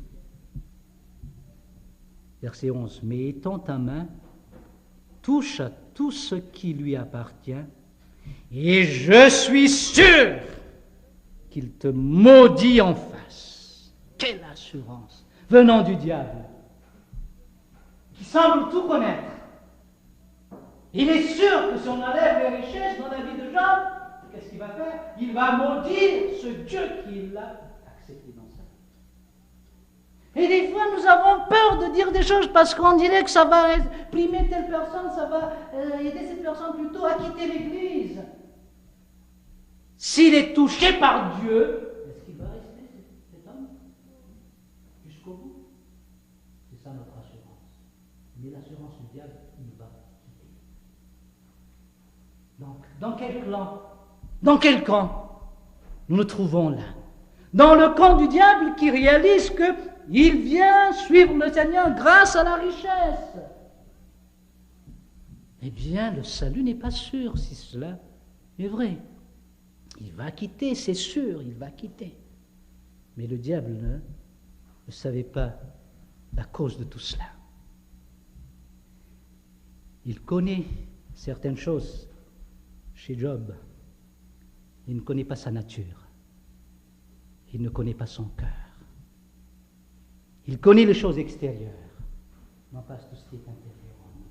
Verset 11. Mais étends ta main, touche à tout ce qui lui appartient, et je suis sûr qu'il te maudit en face. Quelle assurance venant du diable, qui semble tout connaître. Il est sûr que si on enlève les richesses dans la vie de Job, qu'est-ce qu'il va faire? Il va maudire ce Dieu qui l'a accepté dans sa vie. Et des fois, nous avons peur de dire des choses parce qu'on dirait que ça va primer telle personne, ça va aider cette personne plutôt à quitter l'Église. S'il est touché par Dieu, est-ce qu'il va rester cet homme jusqu'au bout? C'est ça notre assurance. Mais l'assurance du diable, il va quitter. Donc, dans quel camp nous nous trouvons là? Dans le camp du diable qui réalise qu'il vient suivre le Seigneur grâce à la richesse. Eh bien, le salut n'est pas sûr si cela est vrai. Il va quitter, c'est sûr, il va quitter. Mais le diable ne savait pas la cause de tout cela. Il connaît certaines choses chez Job. Il ne connaît pas sa nature. Il ne connaît pas son cœur. Il connaît les choses extérieures, non pas tout ce qui est intérieur en nous.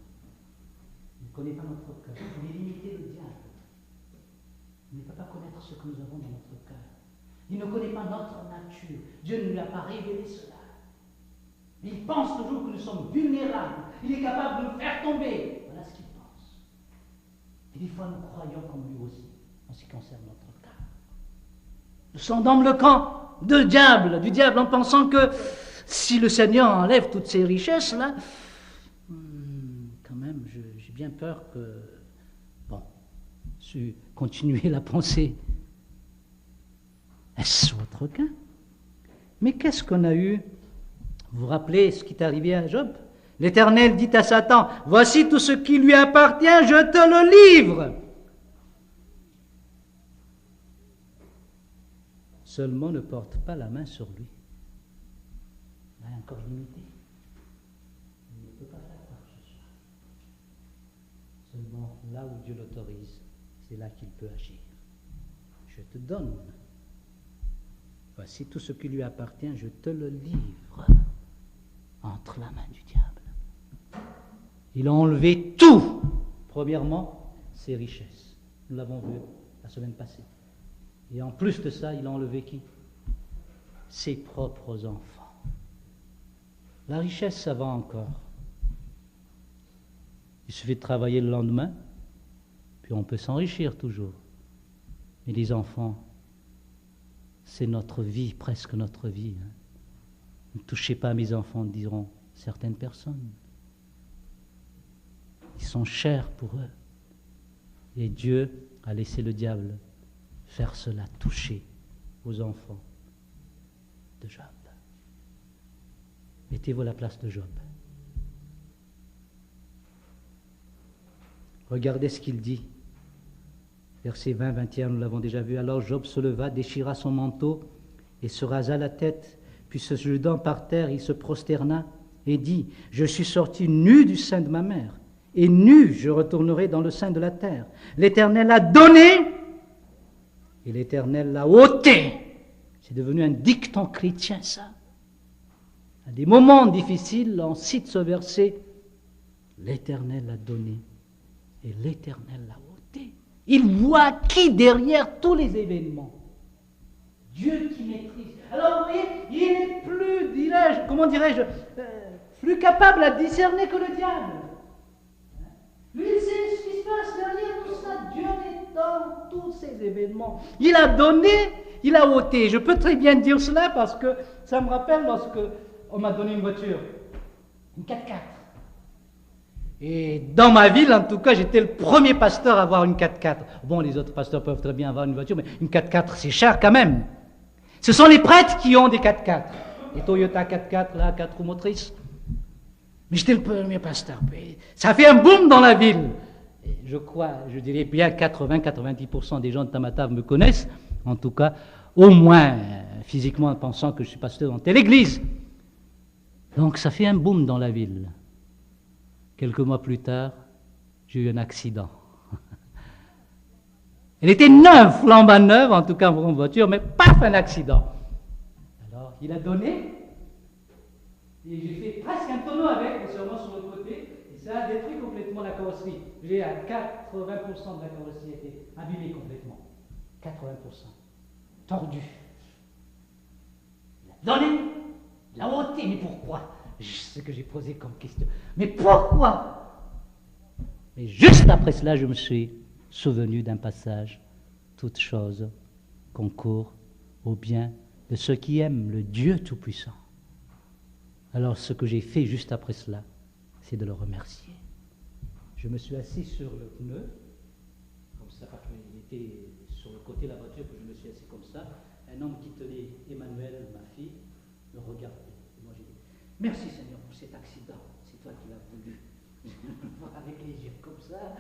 Il ne connaît pas notre cœur. Il est limité, le diable. Il ne peut pas connaître ce que nous avons dans notre cœur. Il ne connaît pas notre nature. Dieu ne lui a pas révélé cela. Il pense toujours que nous sommes vulnérables. Il est capable de nous faire tomber. Voilà ce qu'il pense. Et des fois, nous croyons comme lui aussi, en ce qui concerne notre cas. Nous sommes dans le camp du diable, en pensant que si le Seigneur enlève toutes ces richesses-là, quand même, j'ai bien peur que... continuer la pensée. Est-ce votre cas? Mais qu'est-ce qu'on a eu? Vous vous rappelez ce qui est arrivé à Job? L'Éternel dit à Satan, « Voici tout ce qui lui appartient, je te le livre. » Seulement ne porte pas la main sur lui. Il est encore limité. Il ne peut pas faire quoi que ce soit. Seulement là où Dieu l'autorise, c'est là qu'il peut agir. Je te donne. Voici tout ce qui lui appartient, je te le livre entre la main du diable. Il a enlevé tout. Premièrement, ses richesses. Nous l'avons vu la semaine passée. Et en plus de ça, il a enlevé qui? Ses propres enfants. La richesse, ça va encore. Il suffit de travailler le lendemain, puis on peut s'enrichir toujours. Mais les enfants, c'est notre vie, presque notre vie. Ne touchez pas à mes enfants, diront certaines personnes. Ils sont chers pour eux. Et Dieu a laissé le diable faire cela, toucher aux enfants de Job. Mettez-vous à la place de Job. Regardez ce qu'il dit. Versets 20-21, nous l'avons déjà vu. Alors Job se leva, déchira son manteau et se rasa la tête, puis se jetant par terre, il se prosterna et dit, « Je suis sorti nu du sein de ma mère, et nu je retournerai dans le sein de la terre. L'Éternel a donné, et l'Éternel l'a ôté. » C'est devenu un dicton chrétien, ça. À des moments difficiles, on cite ce verset, « L'Éternel a donné, et l'Éternel l'a ôté. » Il voit qui derrière tous les événements? Dieu qui maîtrise. Alors vous voyez, il est plus, plus capable à discerner que le diable. Lui, il sait ce qui se passe derrière tout ça. Dieu est dans tous ces événements. Il a donné, il a ôté. Je peux très bien dire cela parce que ça me rappelle lorsque on m'a donné une voiture, une 4x4. Et dans ma ville, en tout cas, j'étais le premier pasteur à avoir une 4x4. Bon, les autres pasteurs peuvent très bien avoir une voiture, mais une 4x4, c'est cher quand même. Ce sont les prêtres qui ont des 4x4. Les Toyota 4x4, là, 4 roues motrices. Mais j'étais le premier pasteur. Ça fait un boom dans la ville. Et je crois, je dirais bien 80-90% des gens de Tamatave me connaissent. En tout cas, au moins physiquement, en pensant que je suis pasteur dans telle église. Donc ça fait un boom dans la ville. Quelques mois plus tard, j'ai eu un accident. Elle était neuve, flambant neuve, en tout cas en voiture, mais paf, un accident. Alors, il a donné, et j'ai fait presque un tonneau avec, seulement sur le côté, et ça a détruit complètement la carrosserie. J'ai à 80% de la carrosserie a été abîmée complètement. 80%. Tordu. Il a donné, il a ôté, mais pourquoi? C'est ce que j'ai posé comme question. Mais pourquoi? Mais juste après cela, je me suis souvenu d'un passage. Toute chose concourt au bien de ceux qui aiment le Dieu Tout-Puissant. Alors ce que j'ai fait juste après cela, c'est de le remercier. Je me suis assis sur le pneu, comme ça, parce qu'il était sur le côté de la voiture, que je me suis assis comme ça. Un homme qui tenait Emmanuel, ma fille, me regardait. Et moi j'ai dit, merci Seigneur pour cet accident, c'est toi qui l'as voulu. Me voir avec les yeux comme ça,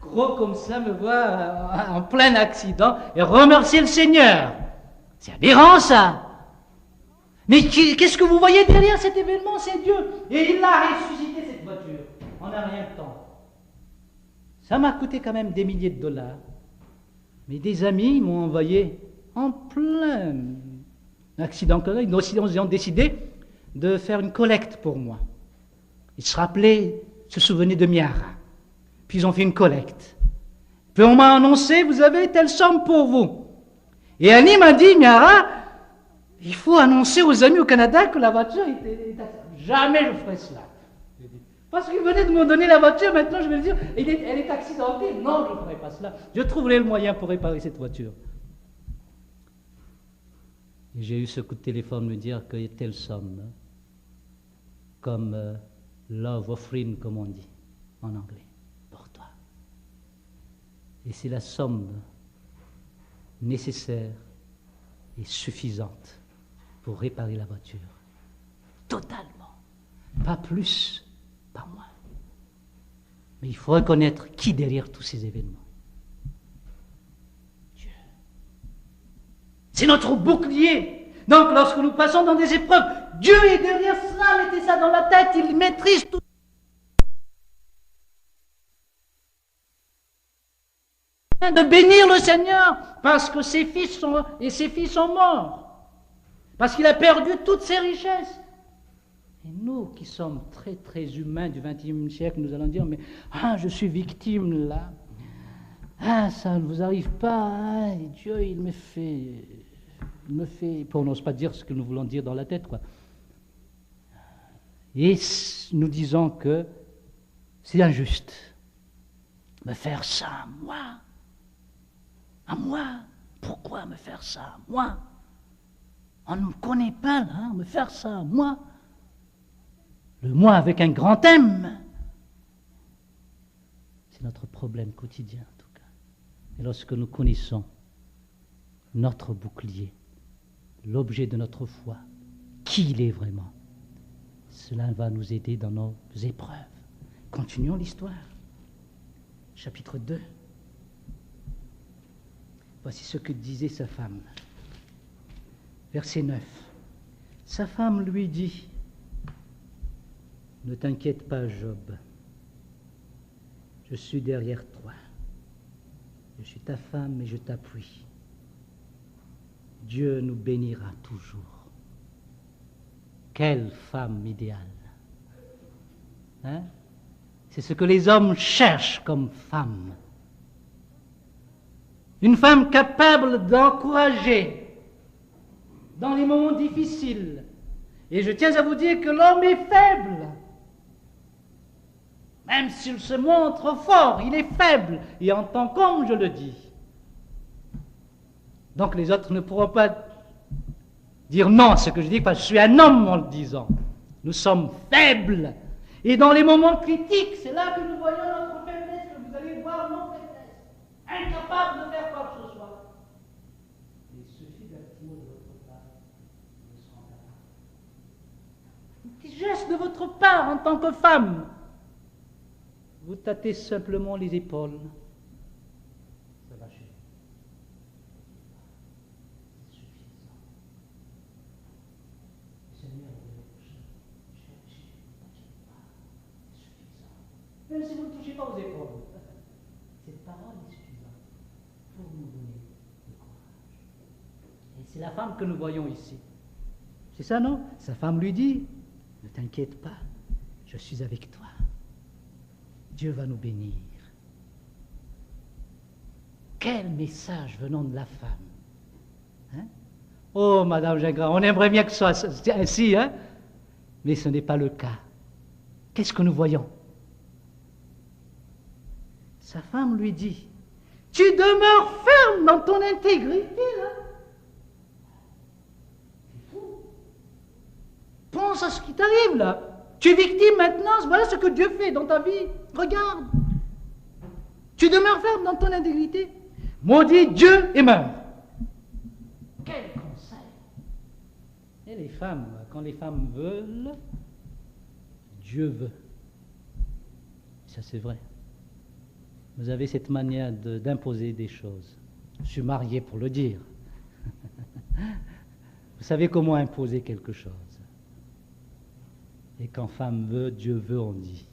gros comme ça, me voir en plein accident et remercier le Seigneur. C'est aberrant ça. Mais qu'est-ce que vous voyez derrière cet événement? C'est Dieu. Et il a ressuscité cette voiture en un rien de temps. Ça m'a coûté quand même des milliers de dollars. Mais des amis m'ont envoyé en plein accident. Ils ont décidé de faire une collecte pour moi. Ils se souvenaient de Miara. Puis ils ont fait une collecte. Puis on m'a annoncé, vous avez telle somme pour vous. Et Annie m'a dit, Miara, il faut annoncer aux amis au Canada que la voiture était... Jamais je ferai cela. Parce qu'ils venaient de me donner la voiture, maintenant je vais le dire, elle est accidentée. Non, je ne ferai pas cela. Je trouverai le moyen pour réparer cette voiture. Et j'ai eu ce coup de téléphone me dire qu'il y a telle somme, comme love offering, comme on dit en anglais, pour toi. Et c'est la somme nécessaire et suffisante pour réparer la voiture. Totalement. Pas plus, pas moins. Mais il faut reconnaître qui derrière tous ces événements. Dieu. C'est notre bouclier. Donc lorsque nous passons dans des épreuves, Dieu est derrière cela, mettez ça dans la tête, il maîtrise tout. De bénir le Seigneur parce que ses fils sont morts. Parce qu'il a perdu toutes ses richesses. Et nous qui sommes très très humains du XXe siècle, nous allons dire, mais je suis victime là. Ça ne vous arrive pas. Et Dieu, il me fait... Puis on n'ose pas dire ce que nous voulons dire dans la tête, quoi. Et nous disons que c'est injuste. Me faire ça à moi. À moi. Pourquoi me faire ça à moi? On ne me connaît pas, là, me faire ça à moi. Le moi avec un grand M. C'est notre problème quotidien, en tout cas. Et lorsque nous connaissons notre bouclier, l'objet de notre foi, qui il est vraiment, cela va nous aider dans nos épreuves. Continuons l'histoire. Chapitre 2. Voici ce que disait sa femme. Verset 9. Sa femme lui dit, « Ne t'inquiète pas, Job. Je suis derrière toi. Je suis ta femme et je t'appuie. Dieu nous bénira toujours. » Quelle femme idéale. Hein? C'est ce que les hommes cherchent comme femme. Une femme capable d'encourager dans les moments difficiles. Et je tiens à vous dire que l'homme est faible. Même s'il se montre fort, il est faible, et en tant qu'homme, je le dis. Donc les autres ne pourront pas dire non à ce que je dis, parce que je suis un homme en le disant. Nous sommes faibles. Et dans les moments critiques, c'est là que nous voyons notre faiblesse, que vous allez voir nos faiblesses. Incapables de faire quoi que ce soit. Il suffit d'un petit mot de votre part. Vous serez capable. Un petit geste de votre part en tant que femme. Vous tâtez simplement les épaules. Ça va chez vous. C'est suffisant. Le Seigneur vous cherchez, ne touchez pas. C'est suffisant. Même si vous ne touchez pas aux épaules. Cette parole est suffisante pour nous donner le courage. Et c'est la femme que nous voyons ici. C'est ça, non? Sa femme lui dit, ne t'inquiète pas, je suis avec toi. Dieu va nous bénir. Quel message venant de la femme. Hein? Oh, Madame Gingras, on aimerait bien que ce soit ainsi, hein? Mais ce n'est pas le cas. Qu'est-ce que nous voyons? Sa femme lui dit, tu demeures ferme dans ton intégrité, là. C'est fou. Pense à ce qui t'arrive, là. Tu es victime maintenant, voilà ce que Dieu fait dans ta vie. Regarde. Tu demeures ferme dans ton intégrité. Maudis Dieu et meurs. Quel conseil. Et les femmes, quand les femmes veulent, Dieu veut. Ça c'est vrai. Vous avez cette manière d'imposer des choses. Je suis marié pour le dire. Vous savez comment imposer quelque chose. Et quand femme veut, Dieu veut, on dit.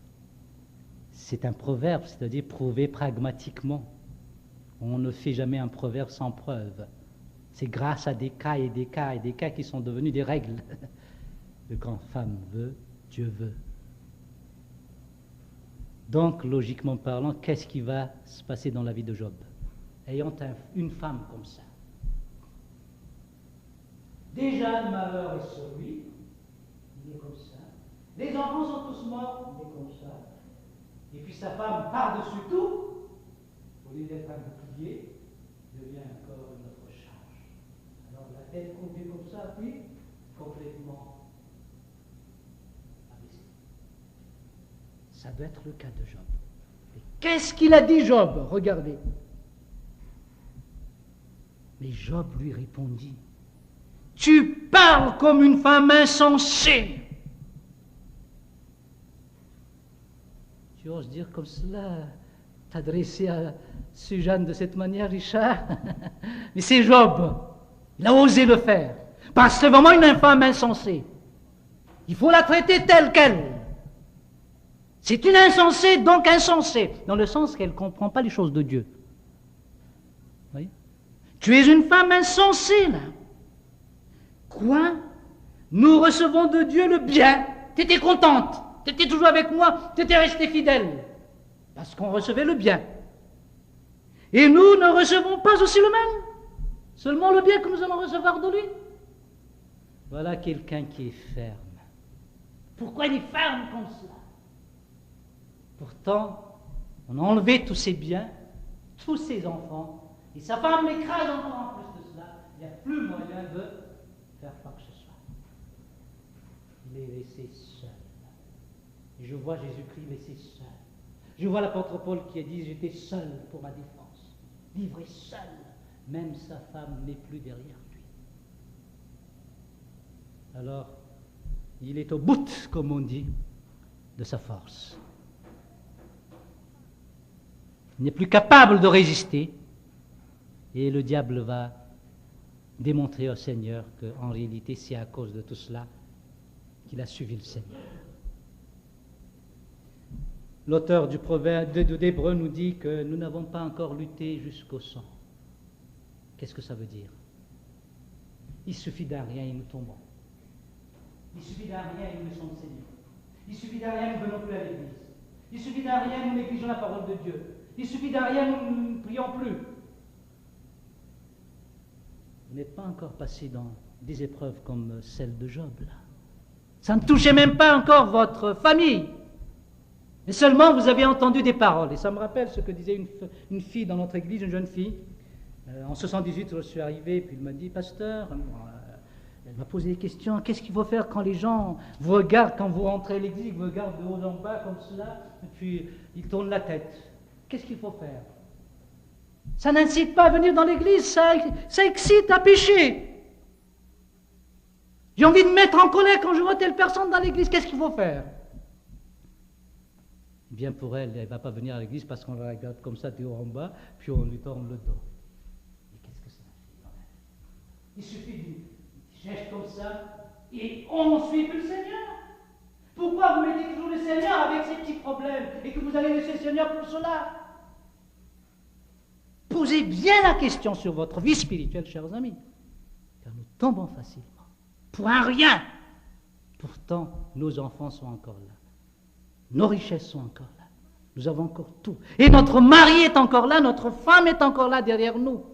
C'est un proverbe, c'est-à-dire prouvé pragmatiquement. On ne fait jamais un proverbe sans preuve. C'est grâce à des cas et des cas et des cas qui sont devenus des règles. Que quand femme veut, Dieu veut. Donc, logiquement parlant, qu'est-ce qui va se passer dans la vie de Job? Ayant une femme comme ça. Déjà, le malheur est sur lui. Il est comme ça. Les enfants sont tous morts, il est comme ça. Et puis sa femme, par-dessus tout, au lieu d'être un bouclier, devient encore une autre charge. Alors la tête conduit comme ça, puis complètement abaissée. Ça doit être le cas de Job. Et qu'est-ce qu'il a dit, Job? Regardez. Mais Job lui répondit, tu parles comme une femme insensée. Tu oses dire comme cela, t'adresser à Suzanne de cette manière, Richard? Mais c'est Job. Il a osé le faire. Parce que c'est vraiment une femme insensée. Il faut la traiter telle qu'elle. C'est une insensée, donc insensée, dans le sens qu'elle ne comprend pas les choses de Dieu. Vous voyez? Tu es une femme insensée, là. Quoi? Nous recevons de Dieu le bien. Tu étais contente. Tu étais toujours avec moi, tu étais resté fidèle, parce qu'on recevait le bien. Et nous ne recevons pas aussi le mal, seulement le bien que nous allons recevoir de lui. Voilà quelqu'un qui est ferme. Pourquoi il est ferme comme cela? Pourtant, on a enlevé tous ses biens, tous ses enfants, et sa femme l'écrase encore en plus de cela. Il n'y a plus moyen de faire quoi que ce soit. Il est laissé seul. Et je vois Jésus-Christ laissé seul. Je vois l'apôtre Paul qui a dit, j'étais seul pour ma défense. Livré seul. Même sa femme n'est plus derrière lui. Alors, il est au bout, comme on dit, de sa force. Il n'est plus capable de résister. Et le diable va démontrer au Seigneur qu'en réalité, c'est à cause de tout cela qu'il a suivi le Seigneur. L'auteur du proverbe d'Hébreux nous dit que nous n'avons pas encore lutté jusqu'au sang. Qu'est-ce que ça veut dire? Il suffit d'un rien et nous tombons. Il suffit d'un rien et nous laissons le Seigneur. Il suffit d'un rien et nous ne venons plus à l'église. Il suffit d'un rien et nous négligeons la parole de Dieu. Il suffit d'un rien et nous ne prions plus. Vous n'êtes pas encore passé dans des épreuves comme celle de Job, là. Ça ne touchait même pas encore votre famille. Mais seulement vous avez entendu des paroles. Et ça me rappelle ce que disait une fille dans notre église, une jeune fille. En 78, je suis arrivé, puis il m'a dit, pasteur, elle m'a posé des questions, qu'est-ce qu'il faut faire quand les gens vous regardent, quand vous rentrez à l'église, ils vous regardent de haut en bas comme cela, et puis ils tournent la tête. Qu'est-ce qu'il faut faire? Ça n'incite pas à venir dans l'église, ça excite à pécher. J'ai envie de me mettre en colère quand je vois telle personne dans l'église, qu'est-ce qu'il faut faire? Eh bien pour elle ne va pas venir à l'église parce qu'on la regarde comme ça de haut en bas, puis on lui tourne le dos. Et qu'est-ce que ça fait dans elle? Il suffit d'une geste comme ça, et on ne suit plus le Seigneur. Pourquoi vous mettez toujours le Seigneur avec ces petits problèmes, et que vous allez laisser le Seigneur pour cela? Posez bien la question sur votre vie spirituelle, chers amis, car nous tombons facilement pour un rien. Pourtant, nos enfants sont encore là. Nos richesses sont encore là. Nous avons encore tout. Et notre mari est encore là, notre femme est encore là derrière nous.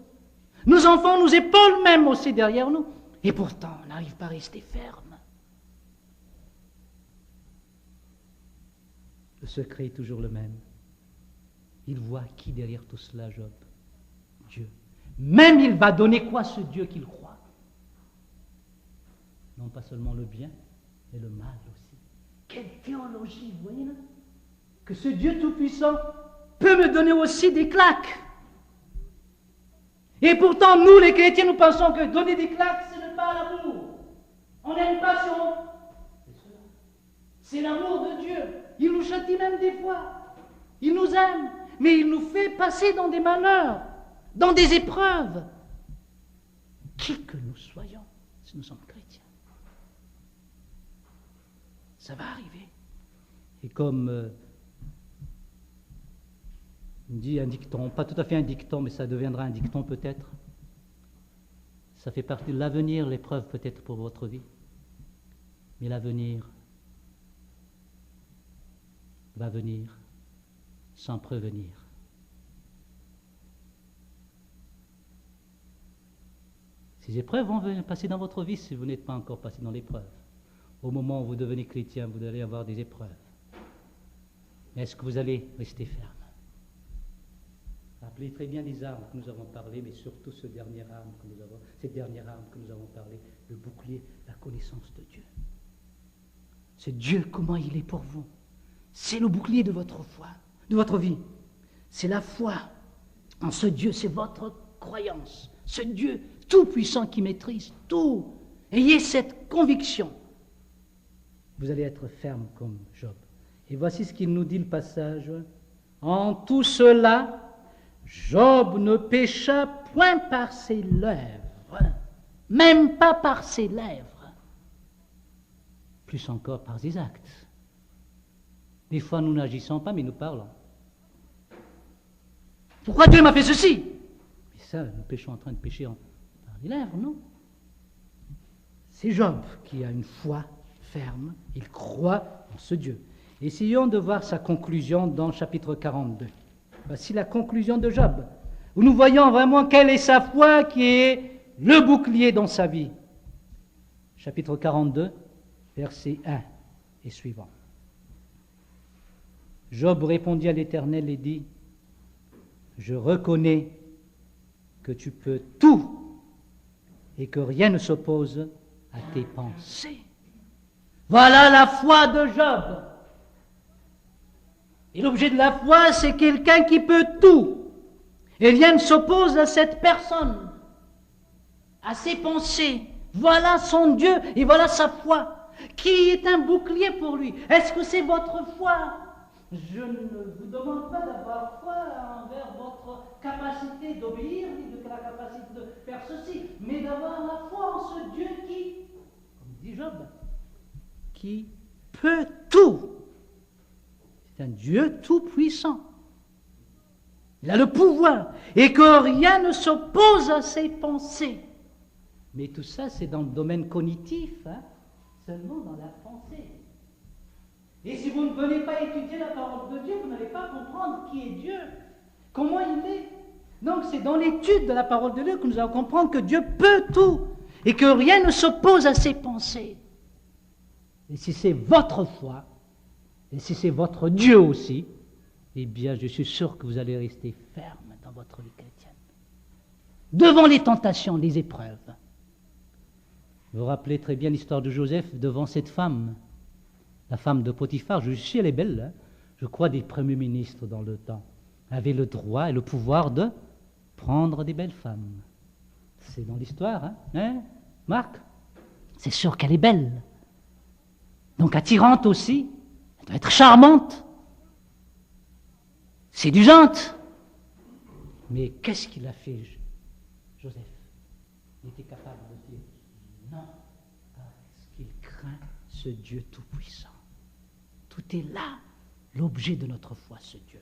Nos enfants nous épaulent même aussi derrière nous. Et pourtant, on n'arrive pas à rester ferme. Le secret est toujours le même. Il voit qui derrière tout cela, Job? Dieu. Même il va donner quoi ce Dieu qu'il croit? Non pas seulement le bien, mais le mal aussi. Quelle théologie, vous voyez là? Que ce Dieu tout-puissant peut me donner aussi des claques. Et pourtant, nous les chrétiens, nous pensons que donner des claques, ce n'est pas l'amour. On n'aime pas si on... C'est l'amour de Dieu. Il nous châtie même des fois. Il nous aime, mais il nous fait passer dans des malheurs, dans des épreuves. Qui que nous soyons, si nous sommes chrétiens. Ça va arriver. Et comme dit un dicton, pas tout à fait un dicton, mais ça deviendra un dicton peut-être. Ça fait partie de l'avenir, l'épreuve peut-être pour votre vie. Mais l'avenir va venir sans prévenir. Ces épreuves vont venir passer dans votre vie si vous n'êtes pas encore passé dans l'épreuve. Au moment où vous devenez chrétien, vous allez avoir des épreuves. Mais est-ce que vous allez rester ferme? Rappelez très bien les armes que nous avons parlé, mais surtout cette dernière arme que nous avons parlé, le bouclier, la connaissance de Dieu. C'est Dieu, comment il est pour vous. C'est le bouclier de votre foi, de votre vie. C'est la foi en ce Dieu, c'est votre croyance. Ce Dieu tout-puissant qui maîtrise tout. Ayez cette conviction. Vous allez être ferme comme Job. Et voici ce qu'il nous dit le passage. En tout cela, Job ne pécha point par ses lèvres, même pas par ses lèvres, plus encore par ses actes. Des fois, nous n'agissons pas, mais nous parlons. Pourquoi Dieu m'a fait ceci? Mais ça, nous péchons en train de pécher par les lèvres, non? C'est Job qui a une foi ferme, il croit en ce Dieu. Essayons de voir sa conclusion dans le chapitre 42. Voici la conclusion de Job, où nous voyons vraiment quelle est sa foi qui est le bouclier dans sa vie. Chapitre 42, verset 1 et suivant. Job répondit à l'Éternel et dit, « Je reconnais que tu peux tout et que rien ne s'oppose à tes pensées. » Voilà la foi de Job. Et l'objet de la foi, c'est quelqu'un qui peut tout. Et rien ne s'oppose à cette personne, à ses pensées. Voilà son Dieu et voilà sa foi, qui est un bouclier pour lui. Est-ce que c'est votre foi? Je ne vous demande pas d'avoir foi envers votre capacité d'obéir, ni de la capacité de faire ceci, mais d'avoir la foi en ce Dieu qui, comme dit Job, qui peut tout. C'est un Dieu tout-puissant. Il a le pouvoir et que rien ne s'oppose à ses pensées. Mais tout ça, c'est dans le domaine cognitif, seulement dans la pensée. Et si vous ne venez pas étudier la parole de Dieu, vous n'allez pas comprendre qui est Dieu, comment il est. Donc c'est dans l'étude de la parole de Dieu que nous allons comprendre que Dieu peut tout et que rien ne s'oppose à ses pensées. Et si c'est votre foi, et si c'est votre Dieu aussi, eh bien, je suis sûr que vous allez rester ferme dans votre vie chrétienne. Devant les tentations, les épreuves. Vous vous rappelez très bien l'histoire de Joseph devant cette femme, la femme de Potiphar. Je sais, elle est belle, hein. Je crois des premiers ministres dans le temps avaient le droit et le pouvoir de prendre des belles femmes. C'est dans l'histoire, hein, Marc? C'est sûr qu'elle est belle. Donc attirante aussi. Elle doit être charmante, séduisante. Mais qu'est-ce qu'il a fait, Joseph? Il était capable de dire non, parce qu'il craint ce Dieu tout-puissant. Tout est là, l'objet de notre foi, ce Dieu.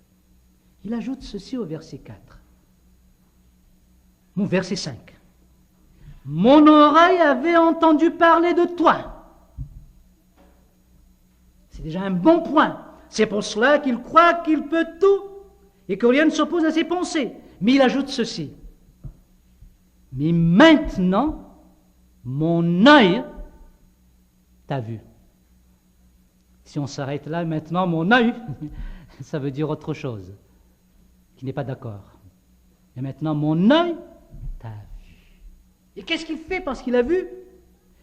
Il ajoute ceci au verset 4. Mon verset 5. Mon oreille avait entendu parler de toi. C'est déjà un bon point. C'est pour cela qu'il croit qu'il peut tout et que rien ne s'oppose à ses pensées. Mais il ajoute ceci. Mais maintenant, mon œil t'a vu. Si on s'arrête là, maintenant, mon œil, ça veut dire autre chose, qui n'est pas d'accord. Et maintenant, mon œil t'a vu. Et qu'est-ce qu'il fait parce qu'il a vu?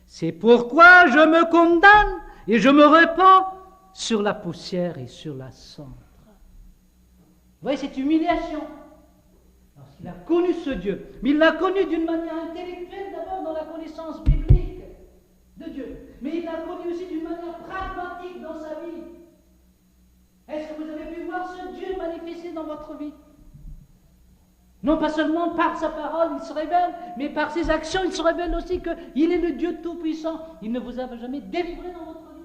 C'est pourquoi je me condamne et je me répands sur la poussière et sur la cendre. Vous voyez cette humiliation? Parce qu'il a connu ce Dieu, mais il l'a connu d'une manière intellectuelle, d'abord dans la connaissance biblique de Dieu, mais il l'a connu aussi d'une manière pragmatique dans sa vie. Est-ce que vous avez pu voir ce Dieu manifesté dans votre vie? Non pas seulement par sa parole, il se révèle, mais par ses actions, il se révèle aussi qu'il est le Dieu Tout-Puissant. Il ne vous a jamais délivré dans votre vie.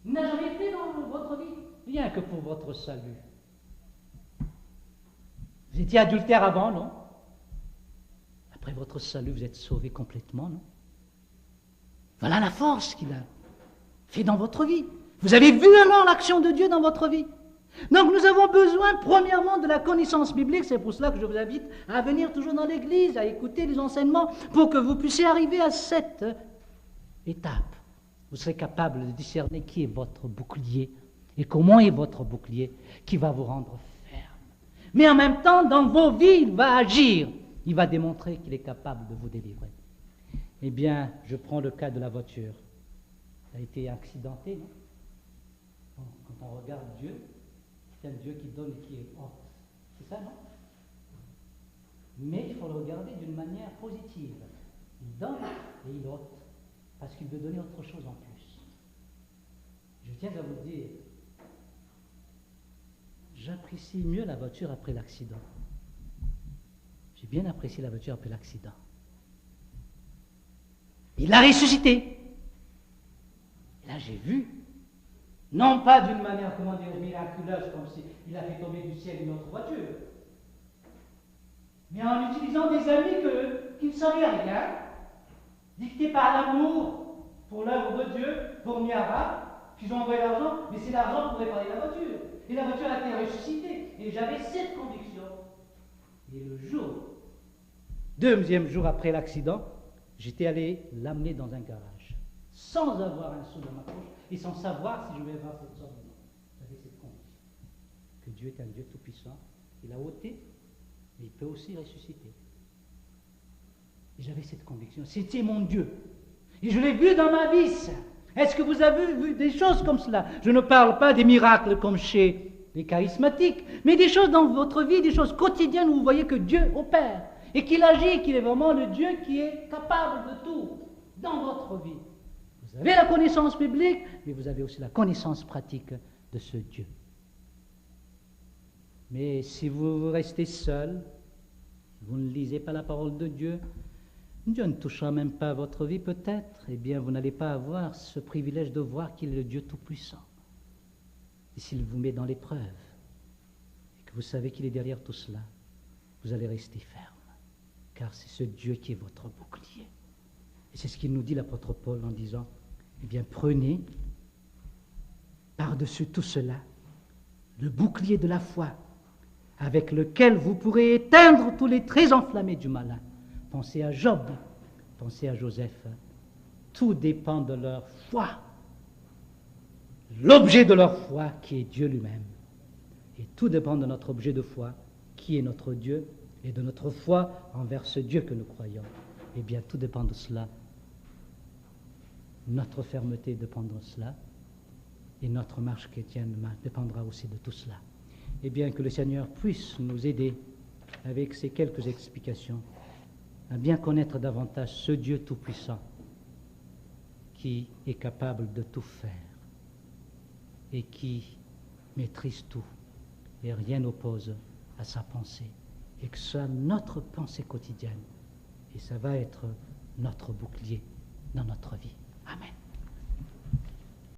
Il n'a jamais fait dans votre vie, rien que pour votre salut. Vous étiez adultère avant, non? Après votre salut, vous êtes sauvé complètement, non? Voilà la force qu'il a fait dans votre vie. Vous avez vu alors l'action de Dieu dans votre vie. Donc nous avons besoin premièrement de la connaissance biblique, c'est pour cela que je vous invite à venir toujours dans l'église, à écouter les enseignements, pour que vous puissiez arriver à cette étape. Vous serez capable de discerner qui est votre bouclier et comment est votre bouclier qui va vous rendre ferme. Mais en même temps, dans vos vies, il va agir, il va démontrer qu'il est capable de vous délivrer. Eh bien, je prends le cas de la voiture. Elle a été accidentée, non? Bon, quand on regarde Dieu, c'est un Dieu qui donne et qui est ôte. C'est ça, non? Mais il faut le regarder d'une manière positive. Il donne et il ôte, parce qu'il veut donner autre chose en plus. Je tiens à vous dire, j'apprécie mieux la voiture après l'accident. J'ai bien apprécié la voiture après l'accident. Il l'a ressuscité. Et là, j'ai vu, non pas d'une manière, comment dire, miraculeuse, comme s'il a fait tomber du ciel une autre voiture, mais en utilisant des amis qui ne savaient rien, dictés par l'amour pour l'œuvre de Dieu, pour Miara, qu'ils ont envoyé l'argent, mais c'est l'argent pour réparer la voiture. Et la voiture a été ressuscitée. Et j'avais cette conviction. Et le deuxième jour après l'accident, j'étais allé l'amener dans un garage, sans avoir un sou dans ma poche et sans savoir si je vais avoir cette somme ou non. J'avais cette conviction que Dieu est un Dieu tout-puissant. Il a ôté, mais il peut aussi ressusciter. Et j'avais cette conviction. C'était mon Dieu. Et je l'ai vu dans ma vie, ça. Est-ce que vous avez vu des choses comme cela? Je ne parle pas des miracles comme chez les charismatiques, mais des choses dans votre vie, des choses quotidiennes où vous voyez que Dieu opère et qu'il agit, qu'il est vraiment le Dieu qui est capable de tout dans votre vie. Vous avez la connaissance biblique, mais vous avez aussi la connaissance pratique de ce Dieu. Mais si vous restez seul, si vous ne lisez pas la parole de Dieu, Dieu ne touchera même pas à votre vie peut-être, eh bien vous n'allez pas avoir ce privilège de voir qu'il est le Dieu Tout-Puissant. Et s'il vous met dans l'épreuve, et que vous savez qu'il est derrière tout cela, vous allez rester ferme, car c'est ce Dieu qui est votre bouclier. Et c'est ce qu'il nous dit l'apôtre Paul en disant, eh bien prenez par-dessus tout cela le bouclier de la foi, avec lequel vous pourrez éteindre tous les traits enflammés du malin. Pensez à Job, pensez à Joseph. Tout dépend de leur foi. l'objet de leur foi qui est Dieu lui-même. Et tout dépend de notre objet de foi, qui est notre Dieu, et de notre foi envers ce Dieu que nous croyons. Eh bien, tout dépend de cela. Notre fermeté dépend de cela, et notre marche chrétienne dépendra aussi de tout cela. Eh bien, que le Seigneur puisse nous aider, avec ces quelques explications, à bien connaître davantage ce Dieu tout-puissant, qui est capable de tout faire, et qui maîtrise tout, et rien n'oppose à sa pensée, et que ce soit notre pensée quotidienne, et ça va être notre bouclier dans notre vie.